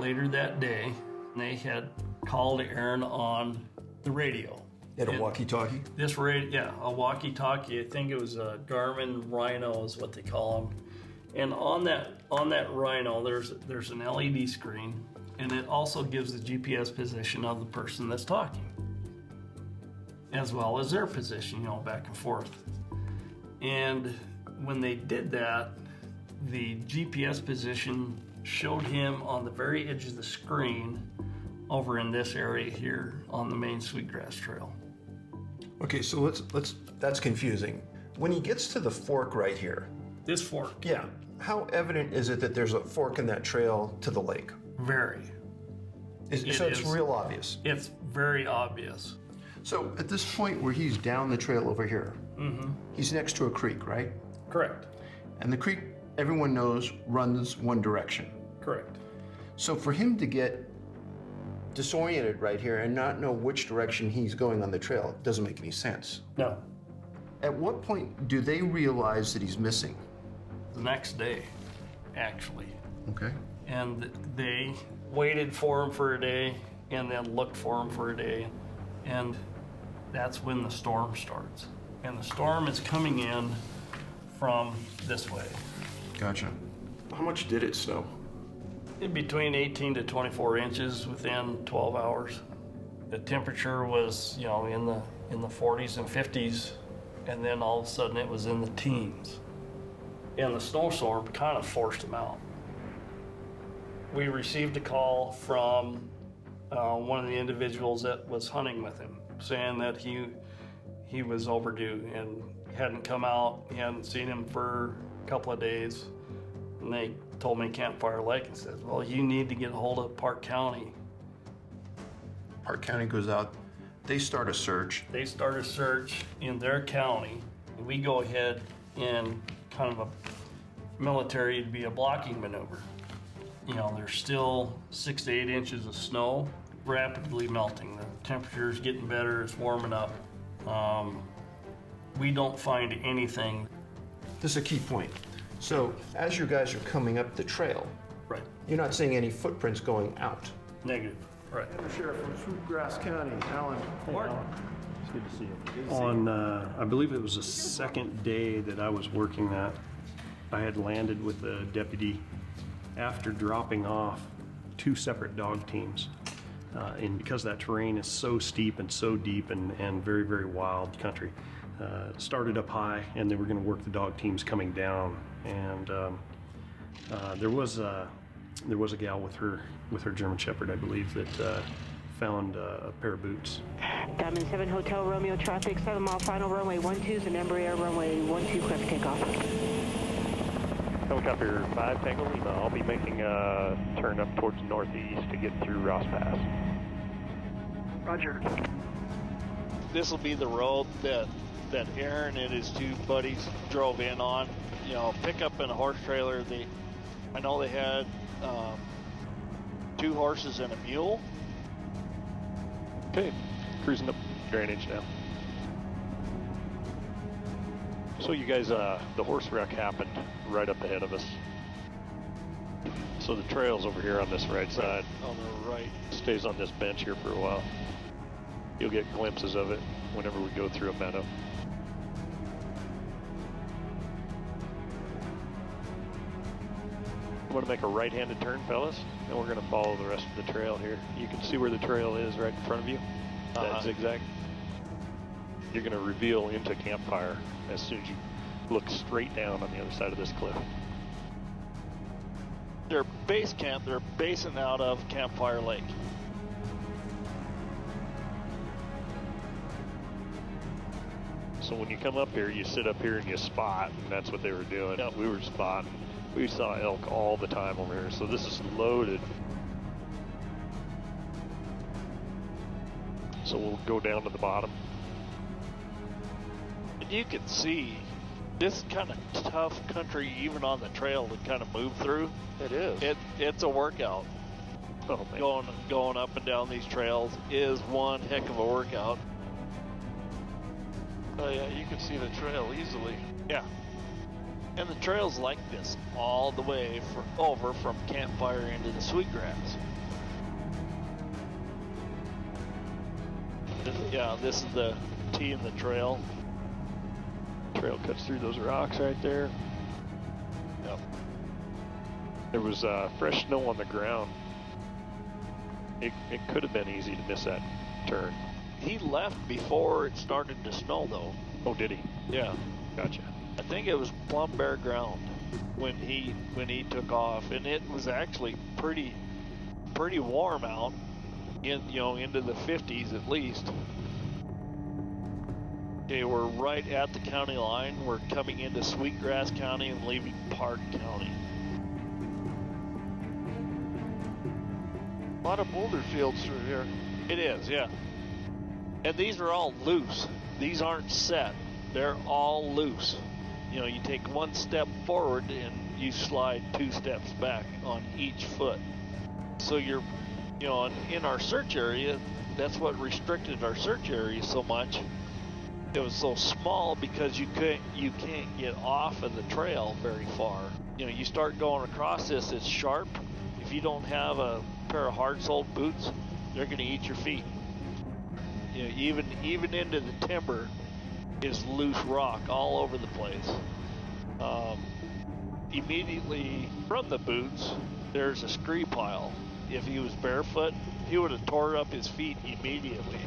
later that day, they had called Aaron on the radio. At a walkie-talkie? This radio, yeah, a walkie-talkie. I think it was a Garmin Rhino is what they call them. And on that Rhino, there's an LED screen, and it also gives the GPS position of the person that's talking, as well as their position, you know, back and forth. And when they did that, the GPS position showed him on the very edge of the screen over in this area here on the main Sweetgrass Trail. Okay, so let's that's confusing. When he gets to the fork right here. This fork? Yeah. How evident is it that there's a fork in that trail to the lake? Very. So it's real obvious? It's very obvious. So at this point where he's down the trail over here, he's next to a creek, right? Correct. And the creek, everyone knows, runs one direction. Correct. So for him to get disoriented right here and not know which direction he's going on the trail doesn't make any sense. No. At what point do they realize that he's missing? The next day, actually. Okay. And they waited for him for a day and then looked for him for a day. And that's when the storm starts. And the storm is coming in from this way. Gotcha. How much did it snow? In between 18 to 24 inches within 12 hours. The temperature was, you know, in the 40s and 50s, and then all of a sudden it was in the teens. And the snowstorm kind of forced him out. We received a call from one of the individuals that was hunting with him, saying that he was overdue and hadn't come out. He hadn't seen him for a couple of days. And they told me Campfire Lake and said, well, you need to get a hold of Park County. Park County goes out, they start a search. They start a search in their county. We go ahead and kind of a military, it'd be a blocking maneuver. You know, there's still 6 to 8 inches of snow, rapidly melting. The temperature's getting better, it's warming up. We don't find anything. This is a key point. So as you guys are coming up the trail, right, you're not seeing any footprints going out. Negative, right. Sheriff from Sweetgrass County, Alan. Hey, Alan. It's good to see you. On, I believe it was the second day that I was working that, I had landed with a deputy after dropping off 2 separate dog teams. And because that terrain is so steep and so deep and very, very wild country, started up high and they were going to work the dog teams coming down. And there was a gal with her German Shepherd, I believe, that found a pair of boots. Diamond 7 Hotel Romeo traffic, 7 mile final runway 12 is an Embraer runway 12 clear for takeoff. Helicopter 5 Tango Lima, I'll be making a turn up towards northeast to get through Ross Pass. Roger. This will be the road that Aaron and his 2 buddies drove in on. You know, pickup and a horse trailer. I know they had 2 horses and a mule. Okay, cruising up drainage now. So you guys, the horse wreck happened right up ahead of us. So the trail's over here on this right side. On the right. Stays on this bench here for a while. You'll get glimpses of it whenever we go through a meadow. We're going to make a right-handed turn, fellas, and we're going to follow the rest of the trail here. You can see where the trail is right in front of you, that zigzag. You're going to reveal into Campfire as soon as you look straight down on the other side of this cliff. Their base camp, they're basing out of Campfire Lake. So when you come up here, you sit up here and you spot, and that's what they were doing. Yep. We were spotting. We saw elk all the time over here, so this is loaded. So we'll go down to the bottom. And you can see this kind of tough country, even on the trail, to kind of move through. It is. It's a workout. Oh, man. Going up and down these trails is one heck of a workout. Oh yeah, you can see the trail easily. Yeah. And the trail's like this all the way over from Campfire into the Sweetgrass. Yeah, this is the T in the trail. Trail cuts through those rocks right there. Yep. There was fresh snow on the ground. It could have been easy to miss that turn. He left before it started to snow, though. Oh, did he? Yeah. Gotcha. I think it was plumb bare ground when he took off, and it was actually pretty warm out, into the 50s at least. Okay, we're right at the county line. We're coming into Sweetgrass County and leaving Park County. A lot of boulder fields through here. It is, yeah. And these are all loose. These aren't set. They're all loose. You take one step forward and you slide 2 steps back on each foot. So you're, in our search area, that's what restricted our search area so much. It was so small because you can't get off of the trail very far. You start going across this, it's sharp. If you don't have a pair of hard-soled boots, they're going to eat your feet. Even into the timber is loose rock all over the place. Immediately from the boots, there's a scree pile. If he was barefoot, he would have tore up his feet immediately.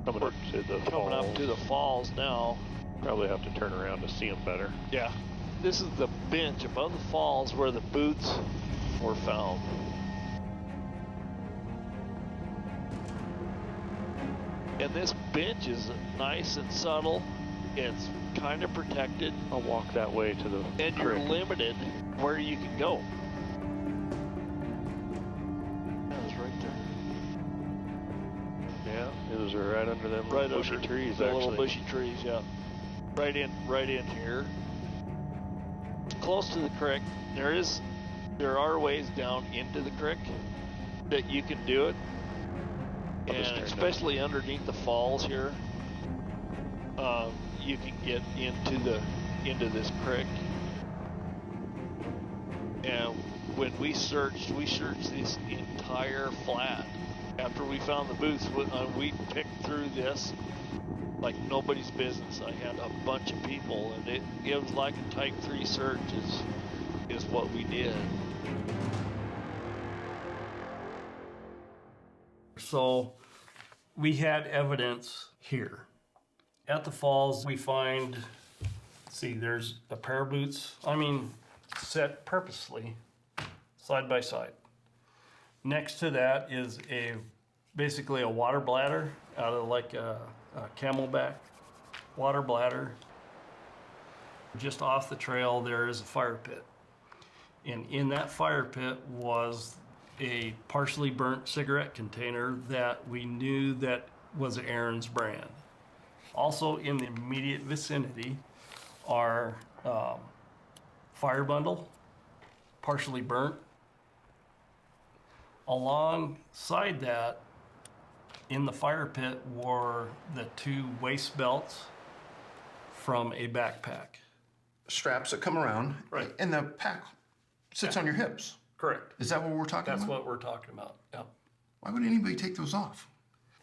Coming up to the falls now. Probably have to turn around to see them better. Yeah. This is the bench above the falls where the boots were found. And this bench is nice and subtle. It's kind of protected. I'll walk that way to the And creek. You're limited where you can go. That was right there. Yeah, it was right under them bushy trees, the little bushy trees, yeah. Right in here. Close to the creek. There are ways down into the creek that you can do it. And especially underneath the falls here, you can get into this creek. And when we searched this entire flat. After we found the boots, we picked through this like nobody's business. I had a bunch of people, and it was like a type 3 search is what we did. So we had evidence here. At the falls, we find, there's a pair of boots, set purposely side by side. Next to that is basically a water bladder out of like a camelback water bladder. Just off the trail, there is a fire pit. And in that fire pit was a partially burnt cigarette container that we knew that was Aaron's brand. Also in the immediate vicinity are fire bundle, partially burnt. Alongside that, in the fire pit, were the 2 waist belts from a backpack. Straps that come around, right? And the pack sits on your hips. Correct. Is that what we're talking about? That's what we're talking about, yeah. Why would anybody take those off?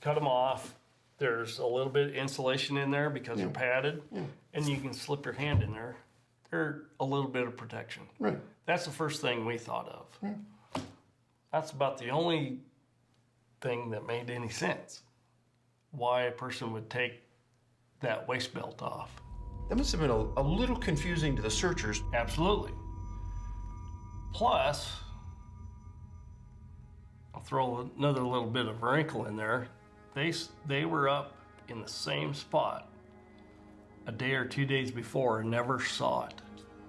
Cut them off. There's a little bit of insulation in there because they're padded, and you can slip your hand in there. They're a little bit of protection. Right. That's the first thing we thought of. That's about the only thing that made any sense. Why a person would take that waist belt off. That must have been a little confusing to the searchers. Absolutely. Plus, I'll throw another little bit of wrinkle in there. They were up in the same spot a day or 2 days before and never saw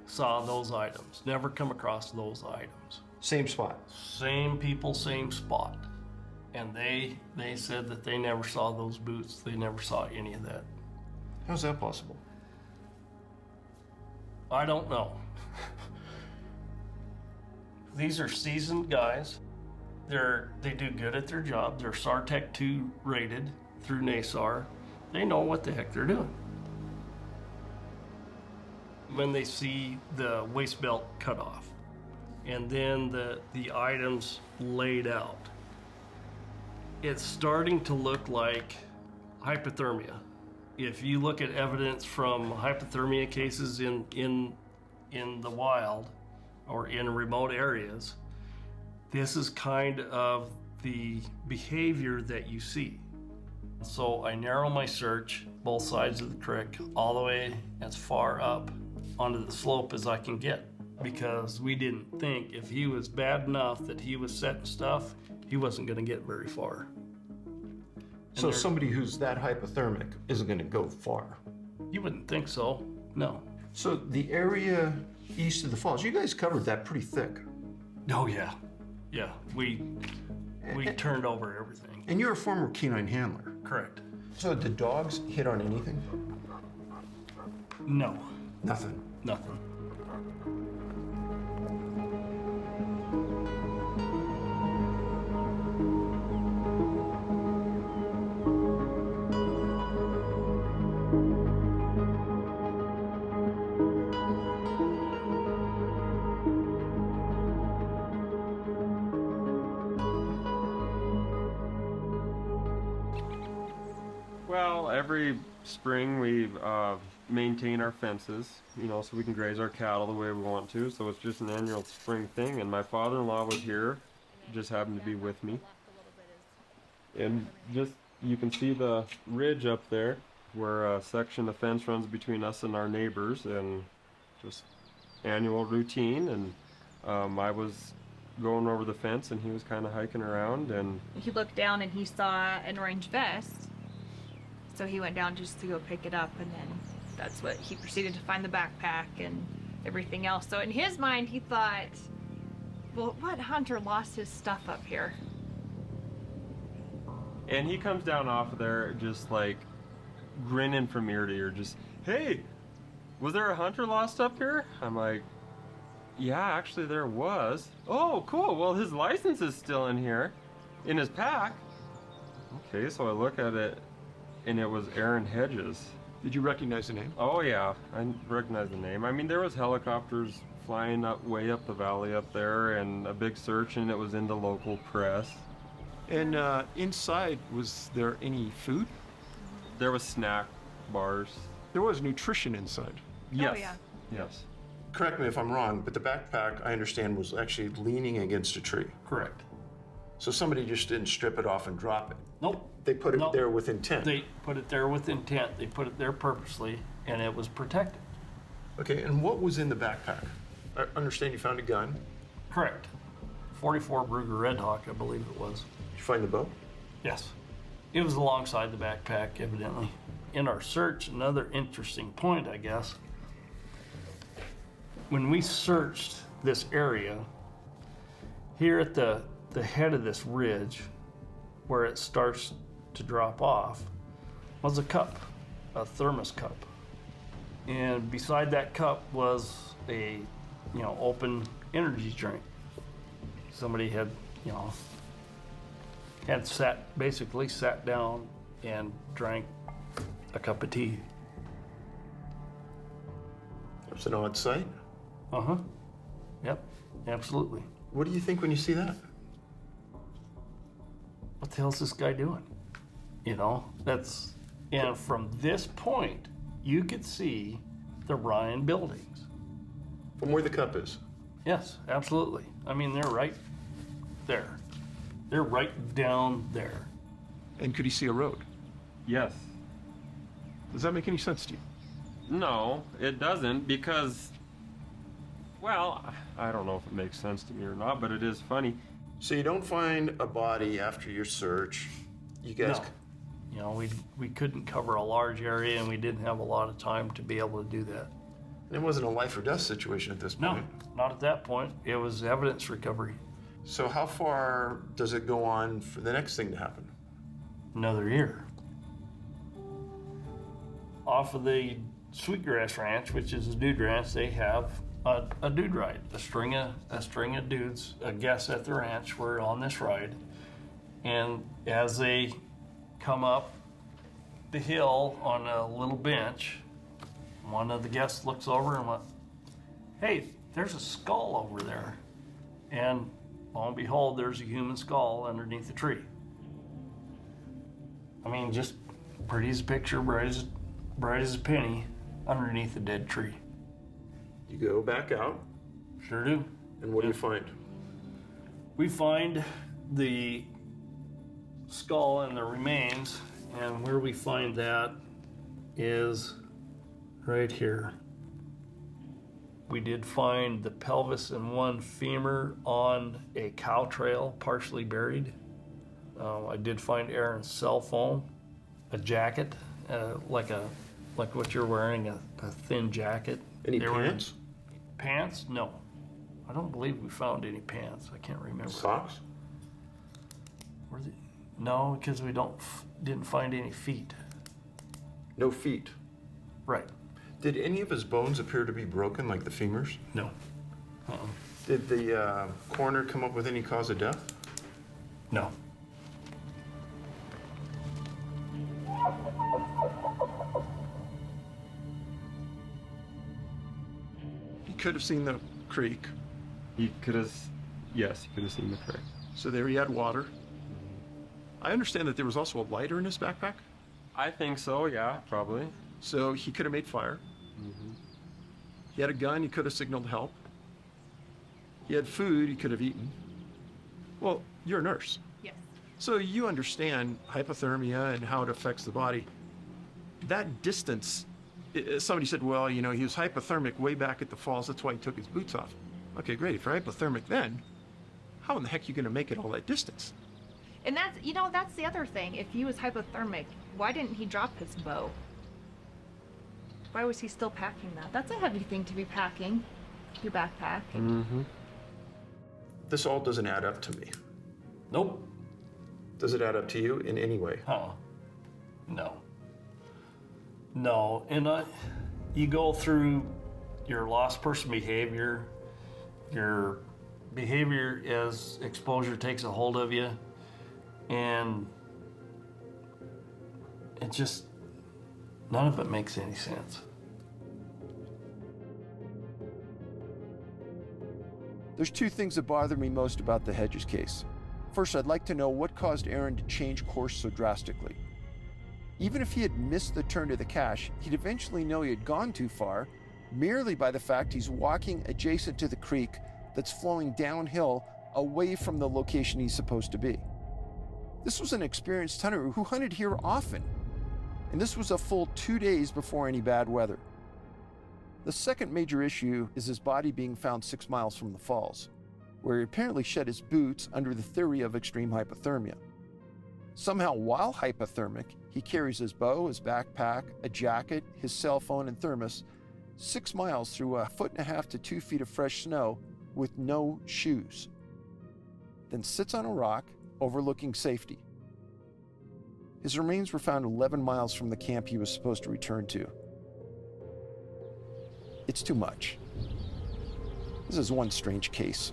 those items, never come across those items. Same spot? Same people, same spot. And they said that they never saw those boots. They never saw any of that. How's that possible? I don't know. These are seasoned guys. They do good at their job. They're SARTEC 2 rated through NASAR. They know what the heck they're doing. When they see the waist belt cut off, and then the items laid out, It's starting to look like hypothermia. If you look at evidence from hypothermia cases in the wild or in remote areas, this is kind of the behavior that you see. So I narrow my search both sides of the creek all the way as far up onto the slope as I can get, because we didn't think if he was bad enough that he was setting stuff, he wasn't going to get very far. So somebody who's that hypothermic isn't going to go far? You wouldn't think so, no. So the area east of the falls, you guys covered that pretty thick. Oh yeah, yeah, we turned over everything. And you're a former canine handler. Correct. So did dogs hit on anything? No. Nothing? Nothing. Well, every spring we maintain our fences, you know, so we can graze our cattle the way we want to. So it's just an annual spring thing. And my father-in-law was here, just happened to be with me. And just, you can see the ridge up there where a section of fence runs between us and our neighbors, and just annual routine. And I was going over the fence and he was kind of hiking around, and He looked down and he saw an orange vest. So he went down just to go pick it up, and then that's what he proceeded to find the backpack and everything else. So in his mind, he thought, well, what hunter lost his stuff up here? And he comes down off of there just like grinning from ear to ear, just, hey, was there a hunter lost up here? I'm like, yeah, actually there was. Oh, cool. Well, his license is still in here, in his pack. Okay, so I look at it, and it was Aaron Hedges. Did you recognize the name? Oh yeah, I recognize the name. I mean, there was helicopters flying up way up the valley up there, and a big search, and it was in the local press. And inside, was there any food? There was snack bars. There was nutrition inside. Yes. Oh, yeah. Yes. Correct me if I'm wrong, but the backpack, I understand, was actually leaning against a tree. Correct. So somebody just didn't strip it off and drop it. Nope. They put it Nope. there with intent. They put it there with intent. They put it there purposely, and it was protected. Okay, and what was in the backpack? I understand you found a gun. Correct. 44 Bruger Red Hawk, I believe it was. Did you find the bow? Yes. It was alongside the backpack, evidently. In our search, another interesting point, I guess. When we searched this area, here at the head of this ridge, where it starts to drop off, was a cup, a thermos cup. And beside that cup was a, open energy drink. Somebody had, basically sat down and drank a cup of tea. It's an odd sight. Uh-huh. Yep, absolutely. What do you think when you see that? What the hell's this guy doing? And from this point, you could see the Ryan buildings. From where the cup is? Yes, absolutely. I mean, they're right there. They're right down there. And could he see a road? Yes. Does that make any sense to you? No, it doesn't, because, well, I don't know if it makes sense to me or not, but it is funny. So you don't find a body after your search. You guys... No. We couldn't cover a large area, and we didn't have a lot of time to be able to do that. And it wasn't a life or death situation at this point? No, not at that point. It was evidence recovery. So how far does it go on for the next thing to happen? Another year. Off of the Sweetgrass Ranch, which is a dude ranch, they have a dude ride. A string of dudes, a guest at the ranch, were on this ride. And as they come up the hill on a little bench, one of the guests looks over and went, hey, there's a skull over there. And lo and behold, there's a human skull underneath the tree. I mean, just pretty as a picture, bright as a penny, underneath a dead tree. You go back out. Sure do. And what do you find? We find the skull and the remains, and where we find that is right here. We did find the pelvis and one femur on a cow trail, partially buried. I did find Aaron's cell phone, a jacket, like what you're wearing, a thin jacket. Any pants? Pants? No. I don't believe we found any pants. I can't remember. Socks? No, because we didn't find any feet. No feet? Right. Did any of his bones appear to be broken, like the femurs? No. Did the coroner come up with any cause of death? No. He could have seen the creek. He could have, yes, he could have seen the creek. So there he had water. I understand that there was also a lighter in his backpack. I think so, yeah, probably. So he could have made fire. Mm-hmm. He had a gun, he could have signaled help. He had food, he could have eaten. Well, you're a nurse. Yes. So you understand hypothermia and how it affects the body. That distance, somebody said, well, you know, he was hypothermic way back at the falls, that's why he took his boots off. Okay, great, if you're hypothermic then, how in the heck are you gonna make it all that distance? And that's the other thing. If he was hypothermic, why didn't he drop his bow? Why was he still packing that? That's a heavy thing to be packing, your backpack. Mm-hmm. This all doesn't add up to me. Nope. Does it add up to you in any way? No. No, and you go through your lost person behavior, your behavior as exposure takes a hold of you, and it just, none of it makes any sense. There's two things that bother me most about the Hedges case. First, I'd like to know what caused Aaron to change course so drastically. Even if he had missed the turn to the cache, he'd eventually know he had gone too far merely by the fact he's walking adjacent to the creek that's flowing downhill away from the location he's supposed to be. This was an experienced hunter who hunted here often, and this was a full 2 days before any bad weather. The second major issue is his body being found 6 miles from the falls, where he apparently shed his boots under the theory of extreme hypothermia. Somehow, while hypothermic, he carries his bow, his backpack, a jacket, his cell phone, and thermos 6 miles through 1.5 to 2 feet of fresh snow with no shoes. Then sits on a rock overlooking safety. His remains were found 11 miles from the camp he was supposed to return to. It's too much. This is one strange case.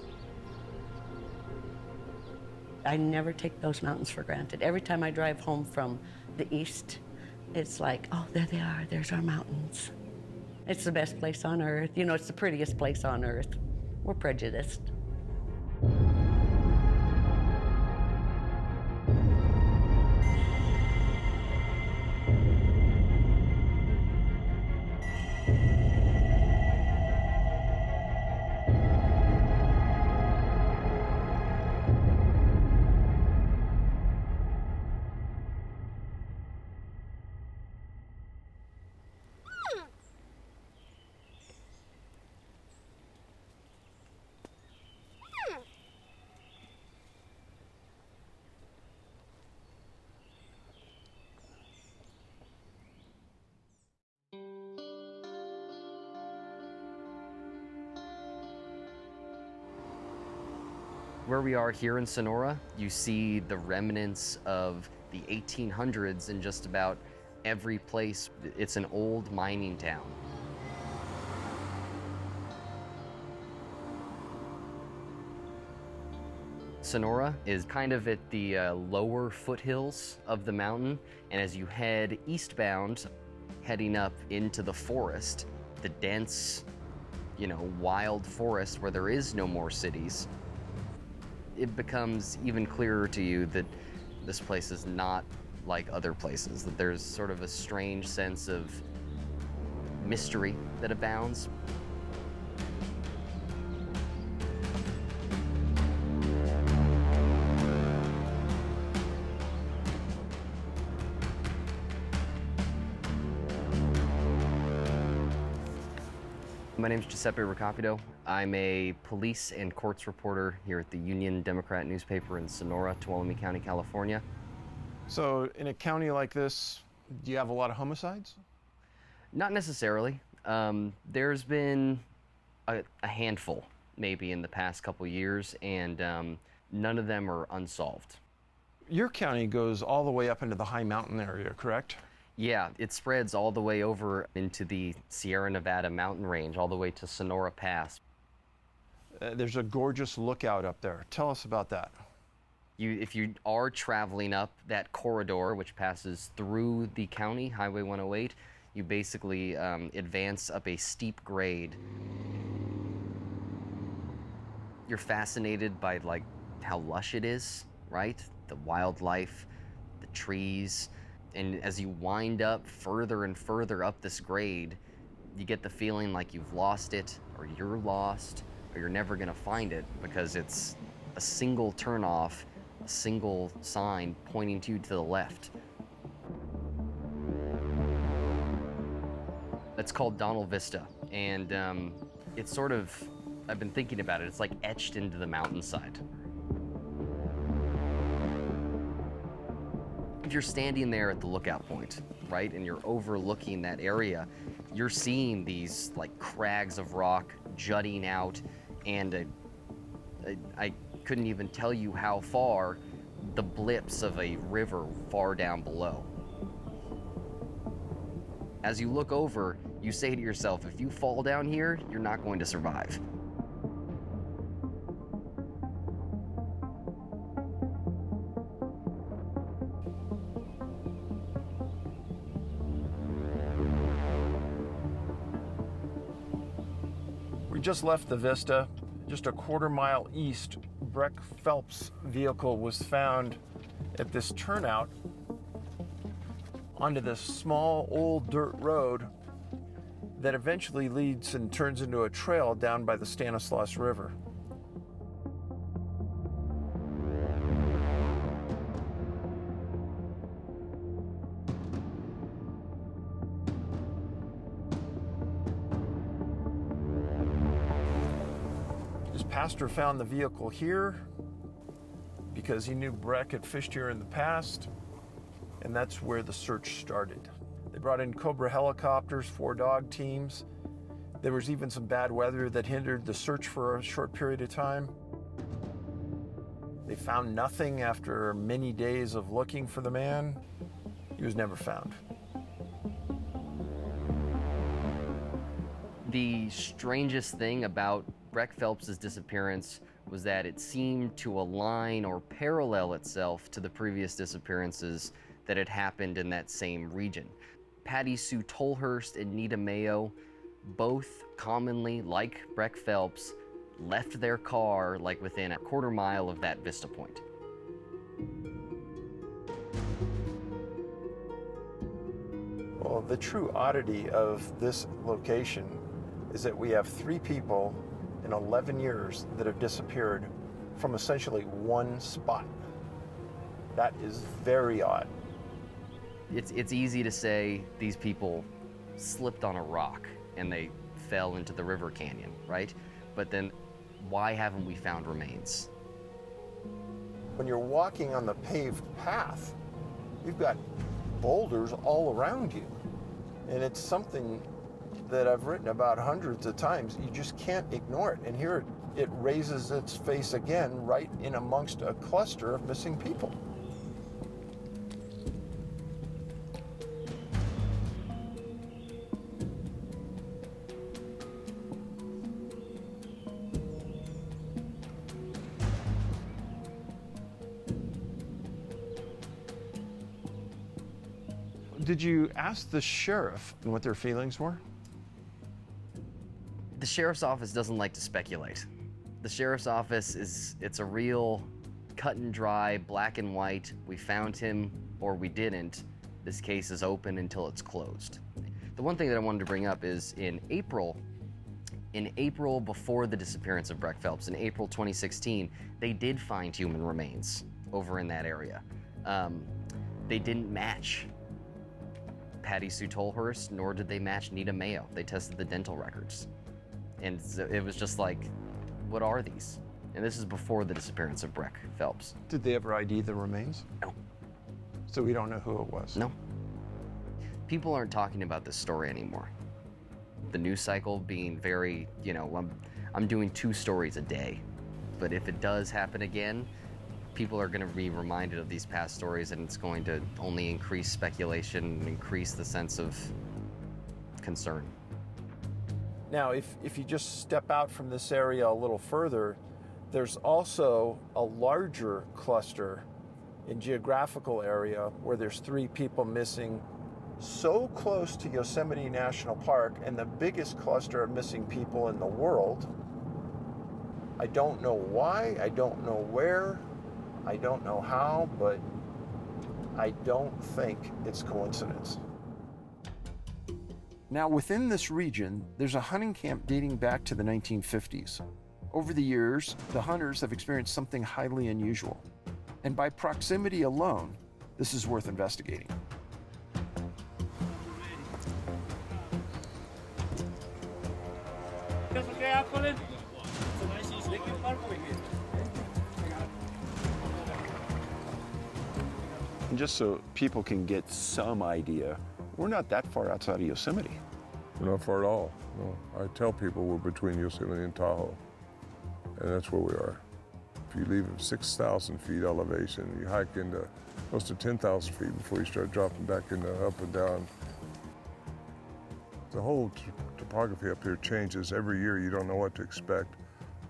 I never take those mountains for granted. Every time I drive home from the east, it's like, oh, there they are, there's our mountains. It's the best place on earth. You know, it's the prettiest place on earth. We're prejudiced. Where we are here in Sonora, you see the remnants of the 1800s in just about every place. It's an old mining town. Sonora is kind of at the lower foothills of the mountain, and as you head eastbound, heading up into the forest, the dense, wild forest where there is no more cities, it becomes even clearer to you that this place is not like other places, that there's sort of a strange sense of mystery that abounds. My name is Giuseppe Recapito. I'm a police and courts reporter here at the Union Democrat newspaper in Sonora, Tuolumne County, California. So in a county like this, do you have a lot of homicides? Not necessarily. There's been a handful, maybe, in the past couple years, and none of them are unsolved. Your county goes all the way up into the high mountain area, correct? Yeah, it spreads all the way over into the Sierra Nevada mountain range, all the way to Sonora Pass. There's a gorgeous lookout up there. Tell us about that. If you are traveling up that corridor, which passes through the county, Highway 108, you basically advance up a steep grade. You're fascinated by like how lush it is, right? The wildlife, the trees. And as you wind up further and further up this grade, you get the feeling like you've lost it, or you're lost, or you're never gonna find it, because it's a single turnoff, a single sign pointing to you to the left. It's called Donald Vista, and it's sort of, I've been thinking about it, it's like etched into the mountainside. If you're standing there at the lookout point, right, and you're overlooking that area, you're seeing these like crags of rock jutting out, and I couldn't even tell you how far, the blips of a river far down below. As you look over, you say to yourself, if you fall down here, you're not going to survive. We just left the Vista. Just a quarter-mile east, Breck Phelps' vehicle was found at this turnout onto this small old dirt road that eventually leads and turns into a trail down by the Stanislaus River. His pastor found the vehicle here because he knew Breck had fished here in the past, and that's where the search started. They brought in Cobra helicopters, 4 dog teams. There was even some bad weather that hindered the search for a short period of time. They found nothing after many days of looking for the man. He was never found. The strangest thing about Breck Phelps' disappearance was that it seemed to align or parallel itself to the previous disappearances that had happened in that same region. Patty Sue Tolhurst and Nita Mayo, both commonly, like Breck Phelps, left their car like within a quarter mile of that vista point. Well, the true oddity of this location is that we have 3 people in 11 years that have disappeared from essentially one spot. That is very odd. It's easy to say these people slipped on a rock and they fell into the river canyon, right? But then why haven't we found remains? When you're walking on the paved path, you've got boulders all around you. And it's something that I've written about hundreds of times. You just can't ignore it. And here it raises its face again right in amongst a cluster of missing people. Did you ask the sheriff what their feelings were? The sheriff's office doesn't like to speculate. The sheriff's office it's a real cut and dry, black and white. We found him, or we didn't, this case is open until it's closed. The one thing that I wanted to bring up is in April before the disappearance of Breck Phelps, in April 2016, they did find human remains over in that area. They didn't match Patty Sue Tolhurst, nor did they match Nita Mayo. They tested the dental records. And so it was just like, what are these? And this is before the disappearance of Breck Phelps. Did they ever ID the remains? No. So we don't know who it was? No. People aren't talking about this story anymore. The news cycle being very, I'm doing 2 stories a day. But if it does happen again, people are going to be reminded of these past stories, and it's going to only increase speculation and increase the sense of concern. Now, if you just step out from this area a little further, there's also a larger cluster in geographical area where there's 3 people missing so close to Yosemite National Park, and the biggest cluster of missing people in the world. I don't know why, I don't know where, I don't know how, but I don't think it's coincidence. Now, within this region, there's a hunting camp dating back to the 1950s. Over the years, the hunters have experienced something highly unusual. And by proximity alone, this is worth investigating. And just so people can get some idea, we're not that far outside of Yosemite. We're not far at all. No. I tell people we're between Yosemite and Tahoe, and that's where we are. If you leave at 6,000 feet elevation, you hike into close to 10,000 feet before you start dropping back into up and down. The whole topography up here changes every year. You don't know what to expect.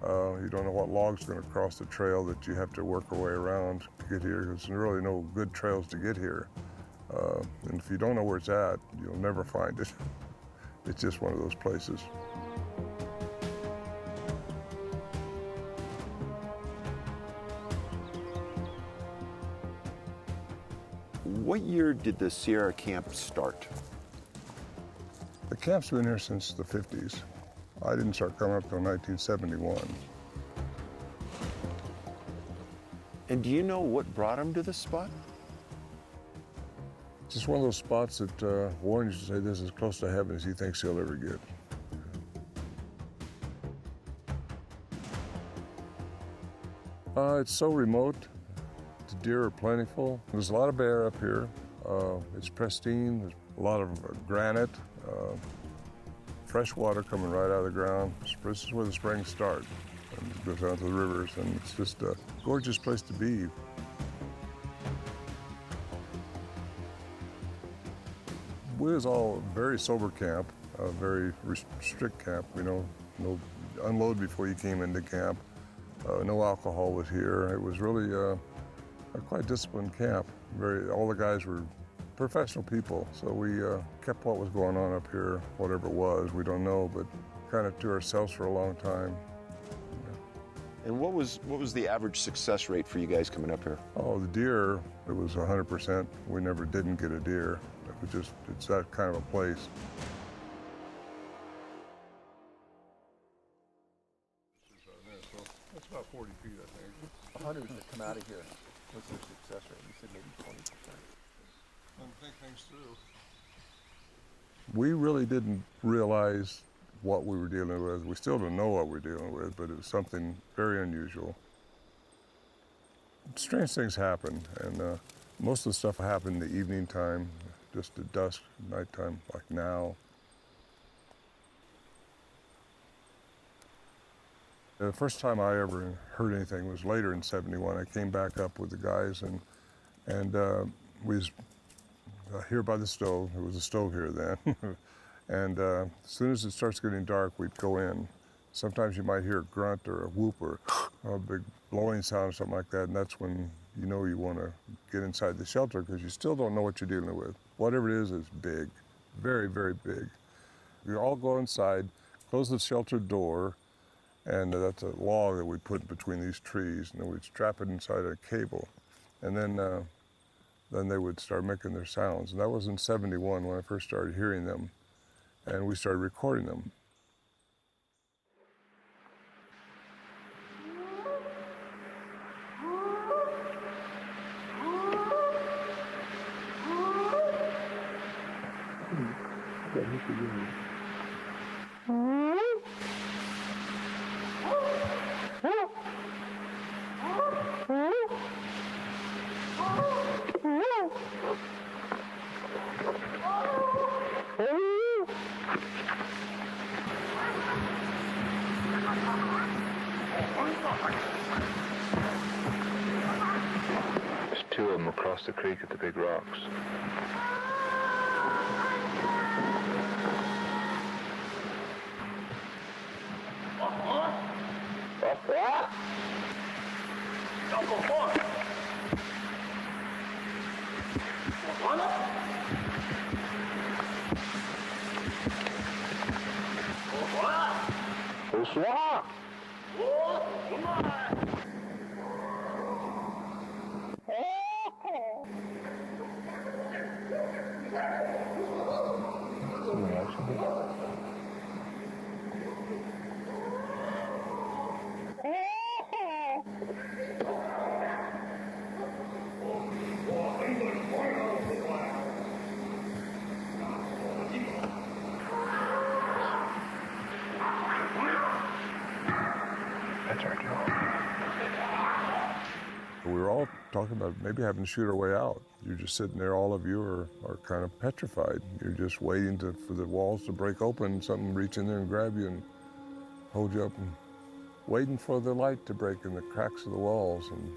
You don't know what log's going to cross the trail that you have to work your way around to get here. There's really no good trails to get here. And if you don't know where it's at, you'll never find it. It's just one of those places. What year did the Sierra Camp start? The camp's been here since the 50s. I didn't start coming up until 1971. And do you know what brought him to this spot? Just one of those spots that Warren used to say this is as close to heaven as he thinks he'll ever get. It's so remote. The deer are plentiful. There's a lot of bear up here. It's pristine. There's a lot of granite, fresh water coming right out of the ground. This is where the springs start and it goes down to the rivers, and it's just a gorgeous place to be. We was all a very sober camp, a very strict camp, no unload before you came into camp. No alcohol was here. It was really a quite disciplined camp. All the guys were professional people, so we kept what was going on up here, whatever it was, we don't know, but kind of to ourselves for a long time. Yeah. And what was the average success rate for you guys coming up here? Oh, the deer, it was 100%. We never didn't get a deer. It's that kind of a place. That's about 40 feet, I think. Hunters that come out of here, what's their success rate? You said maybe 20%. Think things through. We really didn't realize what we were dealing with. We still don't know what we're dealing with, but it was something very unusual. Strange things happen, and most of the stuff happened in the evening time, just at dusk, nighttime, like now. The first time I ever heard anything was later in '71. I came back up with the guys, and we was here by the stove. There was a stove here then. And as soon as it starts getting dark, we'd go in. Sometimes you might hear a grunt or a whoop or a big blowing sound or something like that, and that's when you know you want to get inside the shelter because you still don't know what you're dealing with. Whatever it is big, very, very big. We all go inside, close the shelter door, and that's a log that we put between these trees, and then we'd strap it inside a cable. And then then they would start making their sounds. And that was in '71 when I first started hearing them, and we started recording them. There's two of them across the creek at the big rocks. We were all talking about maybe having to shoot our way out. You're just sitting there, all of you are kind of petrified. You're just waiting for the walls to break open, something reach in there and grab you and hold you up, and waiting for the light to break in the cracks of the walls, and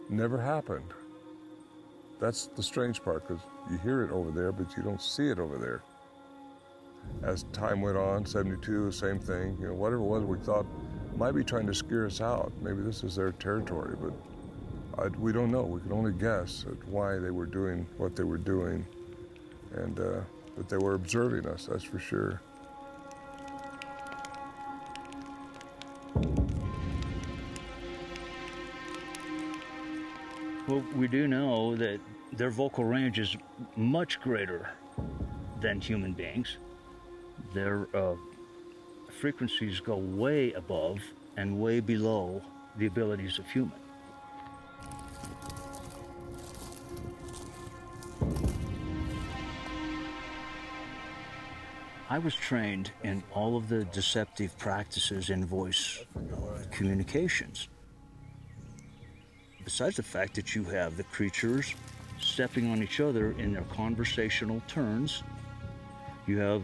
never happened. That's the strange part, because you hear it over there, but you don't see it over there. As time went on, '72, same thing. You know, whatever it was, we thought might be trying to scare us out. Maybe this is their territory, but we don't know. We can only guess at why they were doing what they were doing, and but they were observing us, that's for sure. Well, we do know that their vocal range is much greater than human beings. Their frequencies go way above and way below the abilities of human. I was trained in all of the deceptive practices in voice communications. Besides the fact that you have the creatures stepping on each other in their conversational turns, you have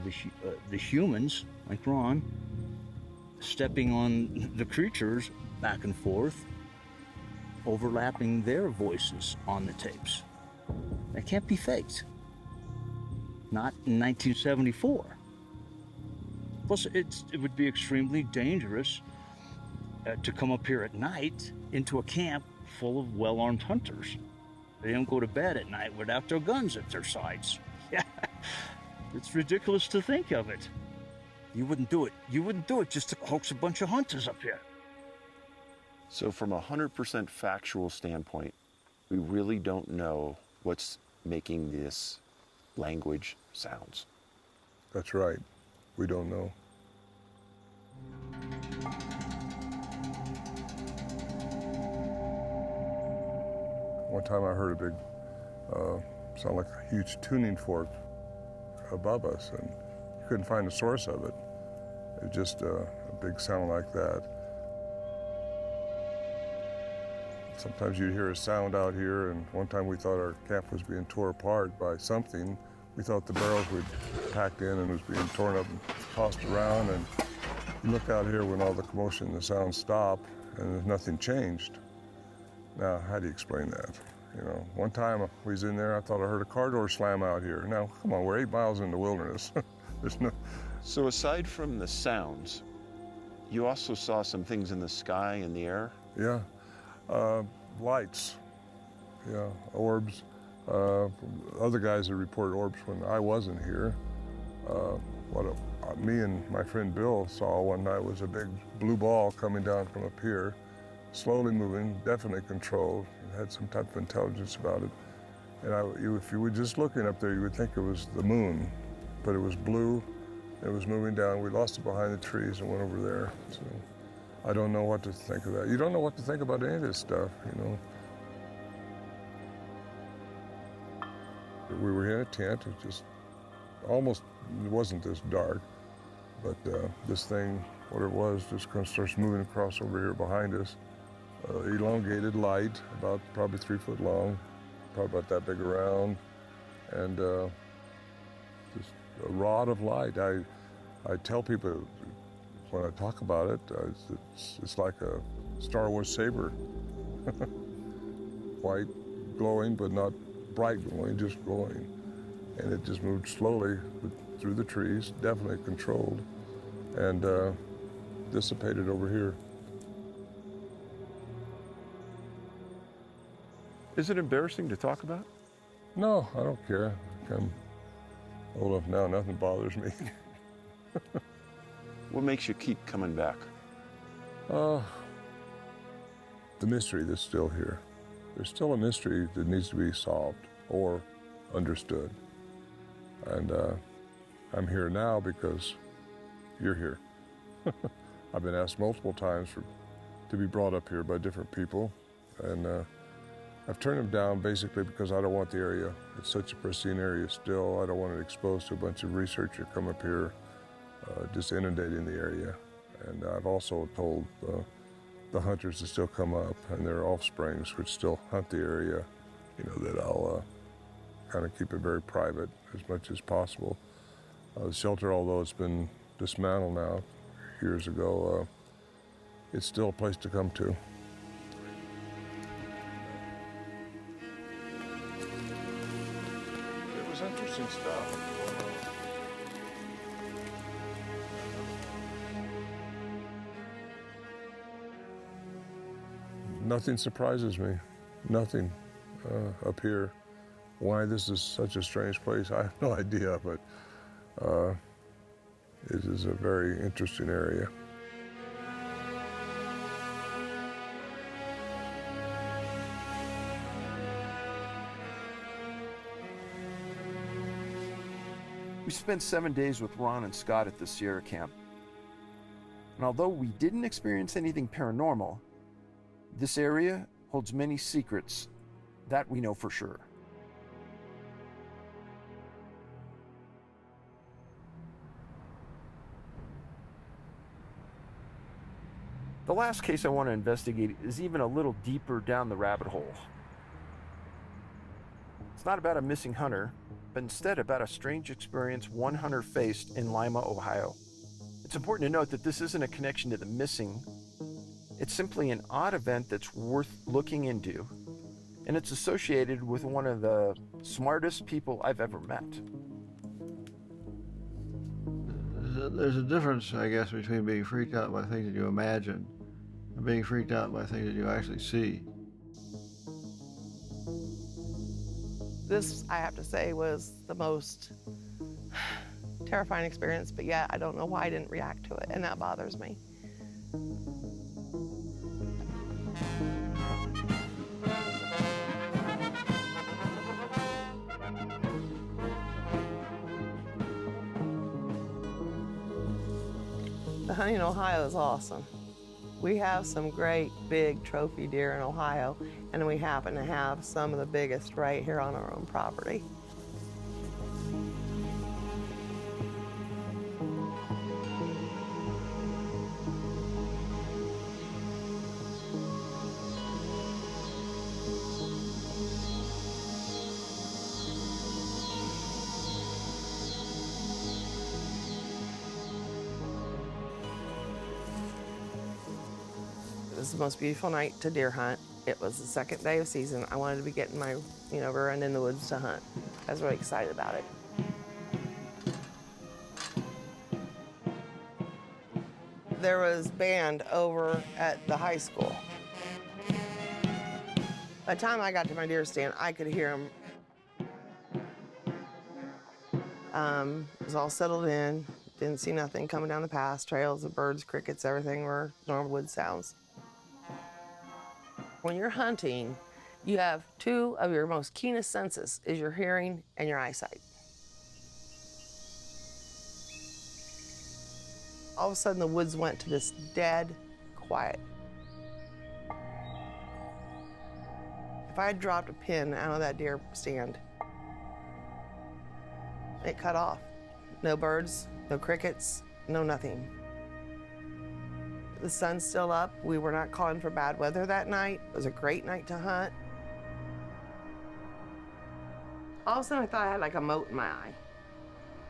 the humans, like Ron, stepping on the creatures back and forth, overlapping their voices on the tapes. That can't be faked. Not in 1974. Plus, it would be extremely dangerous to come up here at night into a camp full of well-armed hunters. They don't go to bed at night without their guns at their sides. Yeah, it's ridiculous to think of it. You wouldn't do it. You wouldn't do it just to hoax a bunch of hunters up here. So from a 100% factual standpoint, we really don't know what's making this language sounds. That's right. We don't know. One time I heard a big, sound like a huge tuning fork above us, and you couldn't find the source of it. It just a big sound like that. Sometimes you'd hear a sound out here, and one time we thought our camp was being torn apart by something. We thought the barrels we'd packed in and was being torn up and tossed around, and you look out here when all the commotion and the sound stop, and there's nothing changed. Now, how do you explain that? You know, one time we was in there, I thought I heard a car door slam out here. Now, come on, we're 8 miles in the wilderness. There's no... So aside from the sounds, you also saw some things in the sky and the air? Yeah, lights, yeah, orbs. Other guys that reported orbs when I wasn't here. Me and my friend Bill saw one night was a big blue ball coming down from up here, slowly moving, definitely controlled. It had some type of intelligence about it. And if you were just looking up there, you would think it was the moon, but it was blue. It was moving down. We lost it behind the trees and went over there. So I don't know what to think of that. You don't know what to think about any of this stuff, you know. We were in a tent. It just almost, it wasn't this dark, but this thing, what it was, just kind of starts moving across over here behind us. Elongated light, about probably 3 foot long, probably about that big around, and just a rod of light. I tell people when I talk about it, it's like a Star Wars saber. White, glowing, but not bright glowing, just glowing. And it just moved slowly through the trees, definitely controlled, and dissipated over here. Is it embarrassing to talk about? No, I don't care. I'm old enough now, nothing bothers me. What makes you keep coming back? The mystery that's still here. There's still a mystery that needs to be solved or understood. And I'm here now because you're here. I've been asked multiple times to be brought up here by different people, and I've turned them down basically because I don't want the area. It's such a pristine area still. I don't want it exposed to a bunch of researchers come up here just inundating the area. And I've also told the hunters that still come up and their offsprings, which still hunt the area, you know, that I'll kind of keep it very private as much as possible. The shelter, although it's been dismantled now years ago, it's still a place to come to. It was interesting stuff. Nothing surprises me, nothing up here. Why this is such a strange place, I have no idea, but it is a very interesting area. We spent 7 days with Ron and Scott at the Sierra camp. And although we didn't experience anything paranormal, this area holds many secrets that we know for sure. The last case I want to investigate is even a little deeper down the rabbit hole. It's not about a missing hunter, but instead about a strange experience one hunter faced in Lima, Ohio. It's important to note that this isn't a connection to the missing. It's simply an odd event that's worth looking into, and it's associated with one of the smartest people I've ever met. There's a difference, I guess, between being freaked out by things that you imagine and being freaked out by things that you actually see. This, I have to say, was the most terrifying experience, but yet I don't know why I didn't react to it, and that bothers me. The hunting in Ohio is awesome. We have some great big trophy deer in Ohio, and we happen to have some of the biggest right here on our own property. It was the most beautiful night to deer hunt. It was the second day of season. I wanted to be getting my, run in the woods to hunt. I was really excited about it. There was band over at the high school. By the time I got to my deer stand, I could hear them. It was all settled in. Didn't see nothing coming down the pass. Trails, the birds, crickets, everything were normal wood sounds. When you're hunting You have two of your most keenest senses, is your hearing and your eyesight. All of a sudden, the woods went to this dead quiet. If I had dropped a pin out of that deer stand, it cut off. No birds, no crickets, no nothing. The sun's still up. We were not calling for bad weather that night. It was a great night to hunt. All of a sudden, I thought I had like a mote in my eye.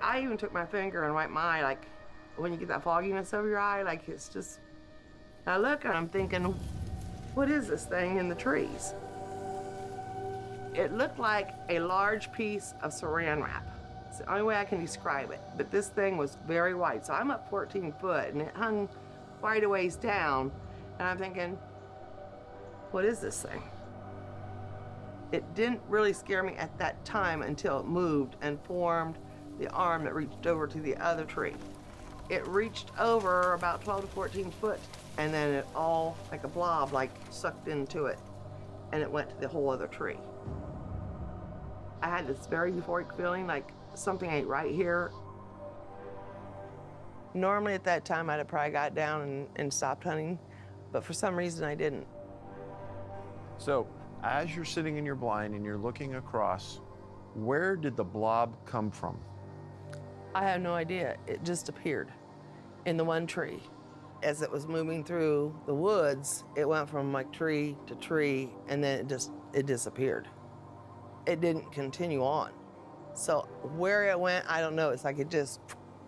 I even took my finger and wiped my eye, like when you get that fogginess over your eye, like it's just. I look and I'm thinking, what is this thing in the trees? It looked like a large piece of saran wrap. It's the only way I can describe it. But this thing was very wide. So I'm up 14 foot and it hung quite a ways down. And I'm thinking, what is this thing? It didn't really scare me at that time until it moved and formed the arm that reached over to the other tree. It reached over about 12 to 14 foot and then it all, like a blob, like sucked into it. And it went to the whole other tree. I had this very euphoric feeling like something ain't right here. Normally at that time I'd have probably got down and stopped hunting, but for some reason I didn't. So as you're sitting in your blind and you're looking across, where did the blob come from? I have no idea. It just appeared in the one tree. As it was moving through the woods, it went from like tree to tree and then it disappeared. It didn't continue on. So where it went, I don't know. It's like it just,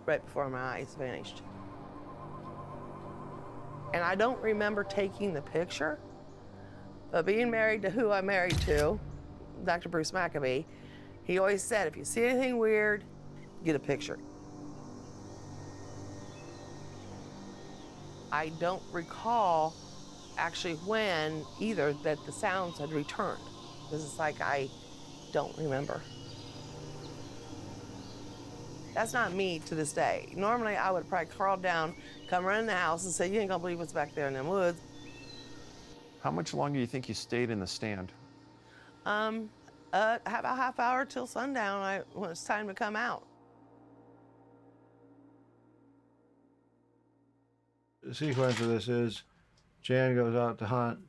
right before my eyes, vanished. And I don't remember taking the picture, but being married to who I'm married to, Dr. Bruce McAbee, he always said, if you see anything weird, get a picture. I don't recall actually when either that the sounds had returned, because it's like I don't remember. That's not me to this day. Normally I would probably crawl down, come run in the house and say, you ain't gonna believe what's back there in them woods. How much longer do you think you stayed in the stand? About a half hour till sundown when it's time to come out. The sequence of this is Jan goes out to hunt.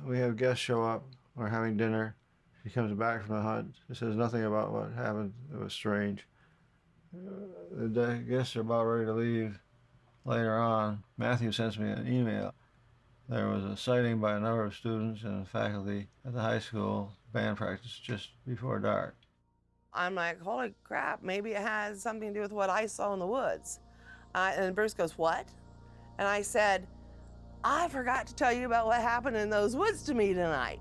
We have guests show up. We're having dinner. He comes back from the hunt. He says nothing about what happened. It was strange. The guests are about ready to leave. Later on, Matthew sends me an email. There was a sighting by a number of students and faculty at the high school band practice just before dark. I'm like, holy crap, maybe it has something to do with what I saw in the woods. And Bruce goes, what? And I said, I forgot to tell you about what happened in those woods to me tonight.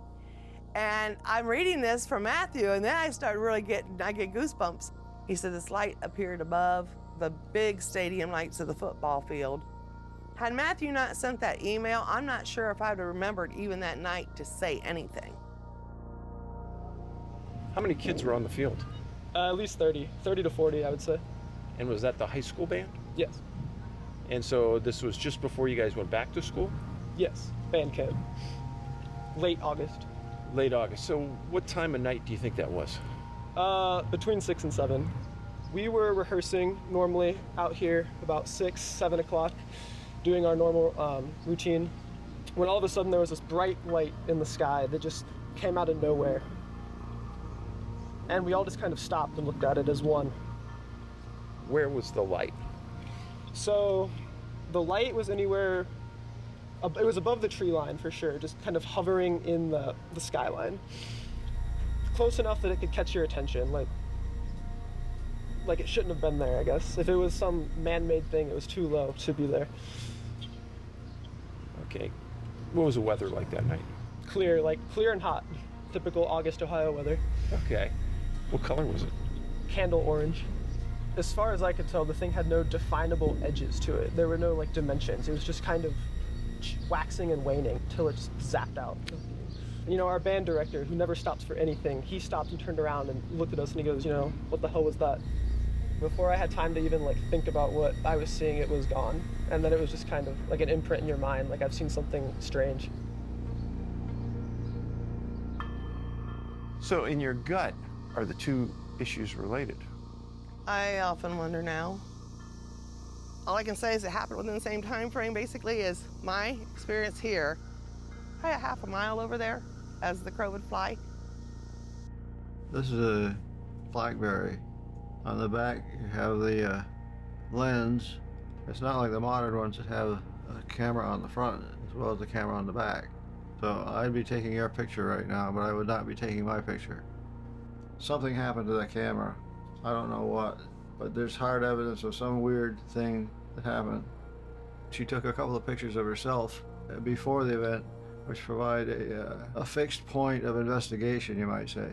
And I'm reading this from Matthew, and then I get goosebumps. He said this light appeared above the big stadium lights of the football field. Had Matthew not sent that email, I'm not sure if I'd have remembered even that night to say anything. How many kids were on the field? At least 30 to 40, I would say. And was that the high school band? Yes. And so this was just before you guys went back to school? Yes, band camp. Late August. Late August. So what time of night do you think that was? Between 6 and 7. We were rehearsing normally out here about 6, 7 o'clock, doing our normal routine, when all of a sudden there was this bright light in the sky that just came out of nowhere. And we all just kind of stopped and looked at it as one. Where was the light? So the light was anywhere, it was above the tree line for sure, just kind of hovering in the skyline. Close enough that it could catch your attention, like it shouldn't have been there, I guess. If it was some man-made thing, it was too low to be there. Okay. What was the weather like that night? Clear and hot. Typical August Ohio weather. Okay. What color was it? Candle orange. As far as I could tell, the thing had no definable edges to it. There were no dimensions. It was just kind of waxing and waning till it just zapped out. You know, our band director, who never stops for anything, he stopped and turned around and looked at us and he goes, what the hell was that? Before I had time to even think about what I was seeing, it was gone. And then it was just kind of like an imprint in your mind, like I've seen something strange. So in your gut, are the two issues related? I often wonder now. All I can say is it happened within the same time frame, basically, as my experience here. Probably a half a mile over there as the crow would fly. This is a blackberry. On the back, you have the lens. It's not like the modern ones that have a camera on the front as well as the camera on the back. So I'd be taking your picture right now, but I would not be taking my picture. Something happened to that camera. I don't know what, but there's hard evidence of some weird thing that happened. She took a couple of pictures of herself before the event, which provide a fixed point of investigation, you might say.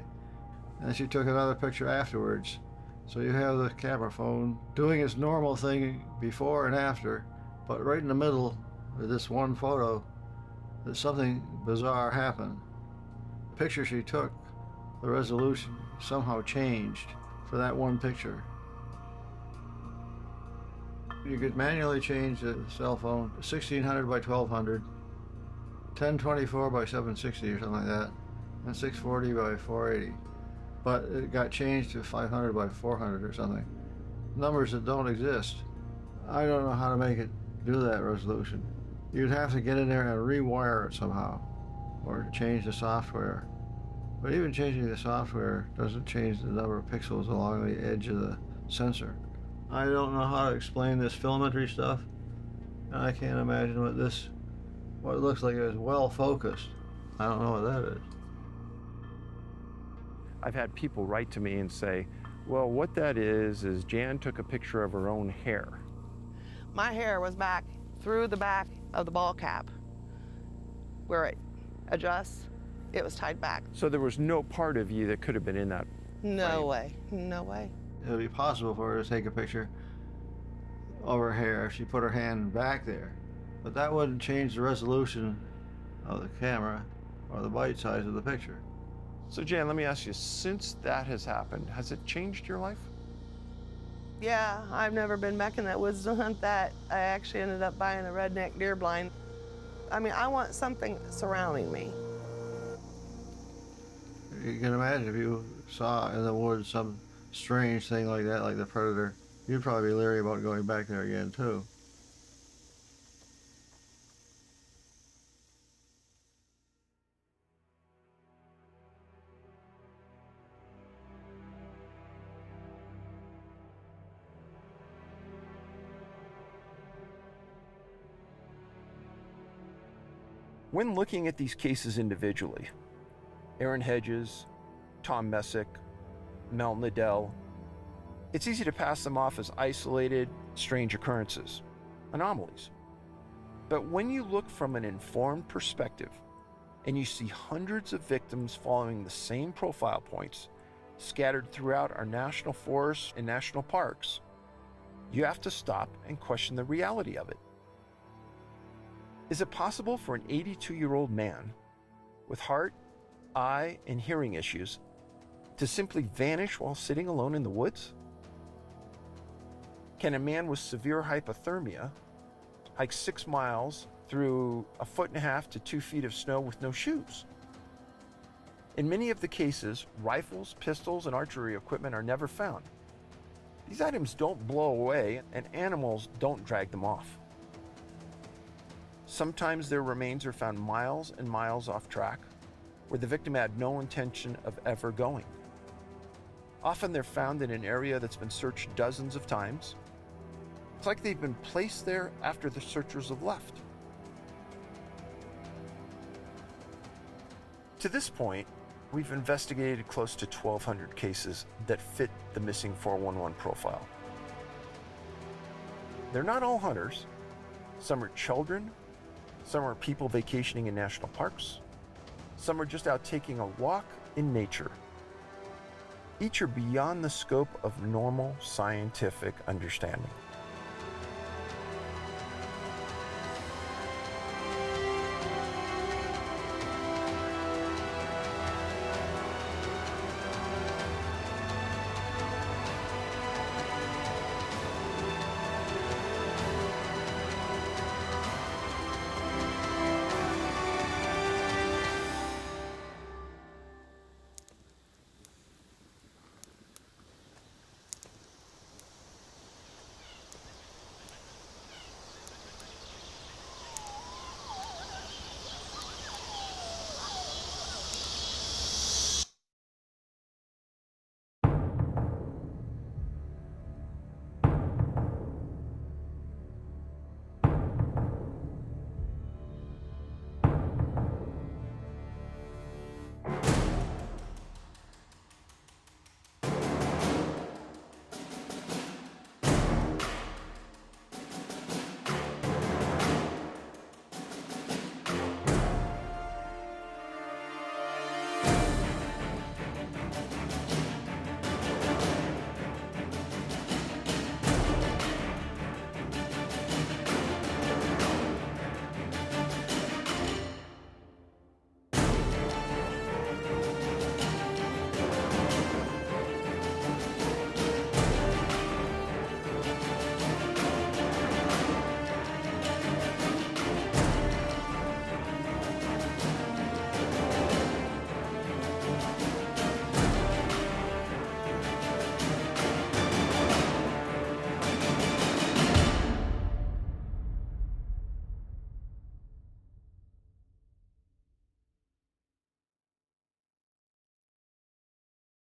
And she took another picture afterwards. So you have the camera phone doing its normal thing before and after, but right in the middle of this one photo, that something bizarre happened. The picture she took, the resolution somehow changed for that one picture. You could manually change the cell phone 1600 by 1200, 1024 by 760 or something like that, and 640 by 480. But it got changed to 500 by 400 or something. Numbers that don't exist. I don't know how to make it do that resolution. You'd have to get in there and rewire it somehow, or change the software. But even changing the software doesn't change the number of pixels along the edge of the sensor. I don't know how to explain this filmentary stuff, and I can't imagine what it looks like is well focused. I don't know what that is. I've had people write to me and say, well, what that is Jan took a picture of her own hair. My hair was back through the back of the ball cap. Where it adjusts, it was tied back. So there was no part of you that could have been in that No frame. way, no way. It would be possible for her to take a picture of her hair if she put her hand back there. But that wouldn't change the resolution of the camera or the bite size of the picture. So Jan, let me ask you, since that has happened, has it changed your life? Yeah, I've never been back in that woods to hunt that. I actually ended up buying a redneck deer blind. I mean, I want something surrounding me. You can imagine if you saw in the woods some strange thing like that, like the predator, you'd probably be leery about going back there again too. When looking at these cases individually, Aaron Hedges, Tom Messick, Mel Liddell, it's easy to pass them off as isolated, strange occurrences, anomalies. But when you look from an informed perspective and you see hundreds of victims following the same profile points scattered throughout our national forests and national parks, you have to stop and question the reality of it. Is it possible for an 82-year-old man with heart, eye, and hearing issues to simply vanish while sitting alone in the woods? Can a man with severe hypothermia hike 6 miles through 1.5 to 2 feet of snow with no shoes? In many of the cases, rifles, pistols, and archery equipment are never found. These items don't blow away, and animals don't drag them off. Sometimes their remains are found miles and miles off track, where the victim had no intention of ever going. Often they're found in an area that's been searched dozens of times. It's like they've been placed there after the searchers have left. To this point, we've investigated close to 1,200 cases that fit the missing 411 profile. They're not all hunters. Some are children. Some are people vacationing in national parks. Some are just out taking a walk in nature. Each are beyond the scope of normal scientific understanding.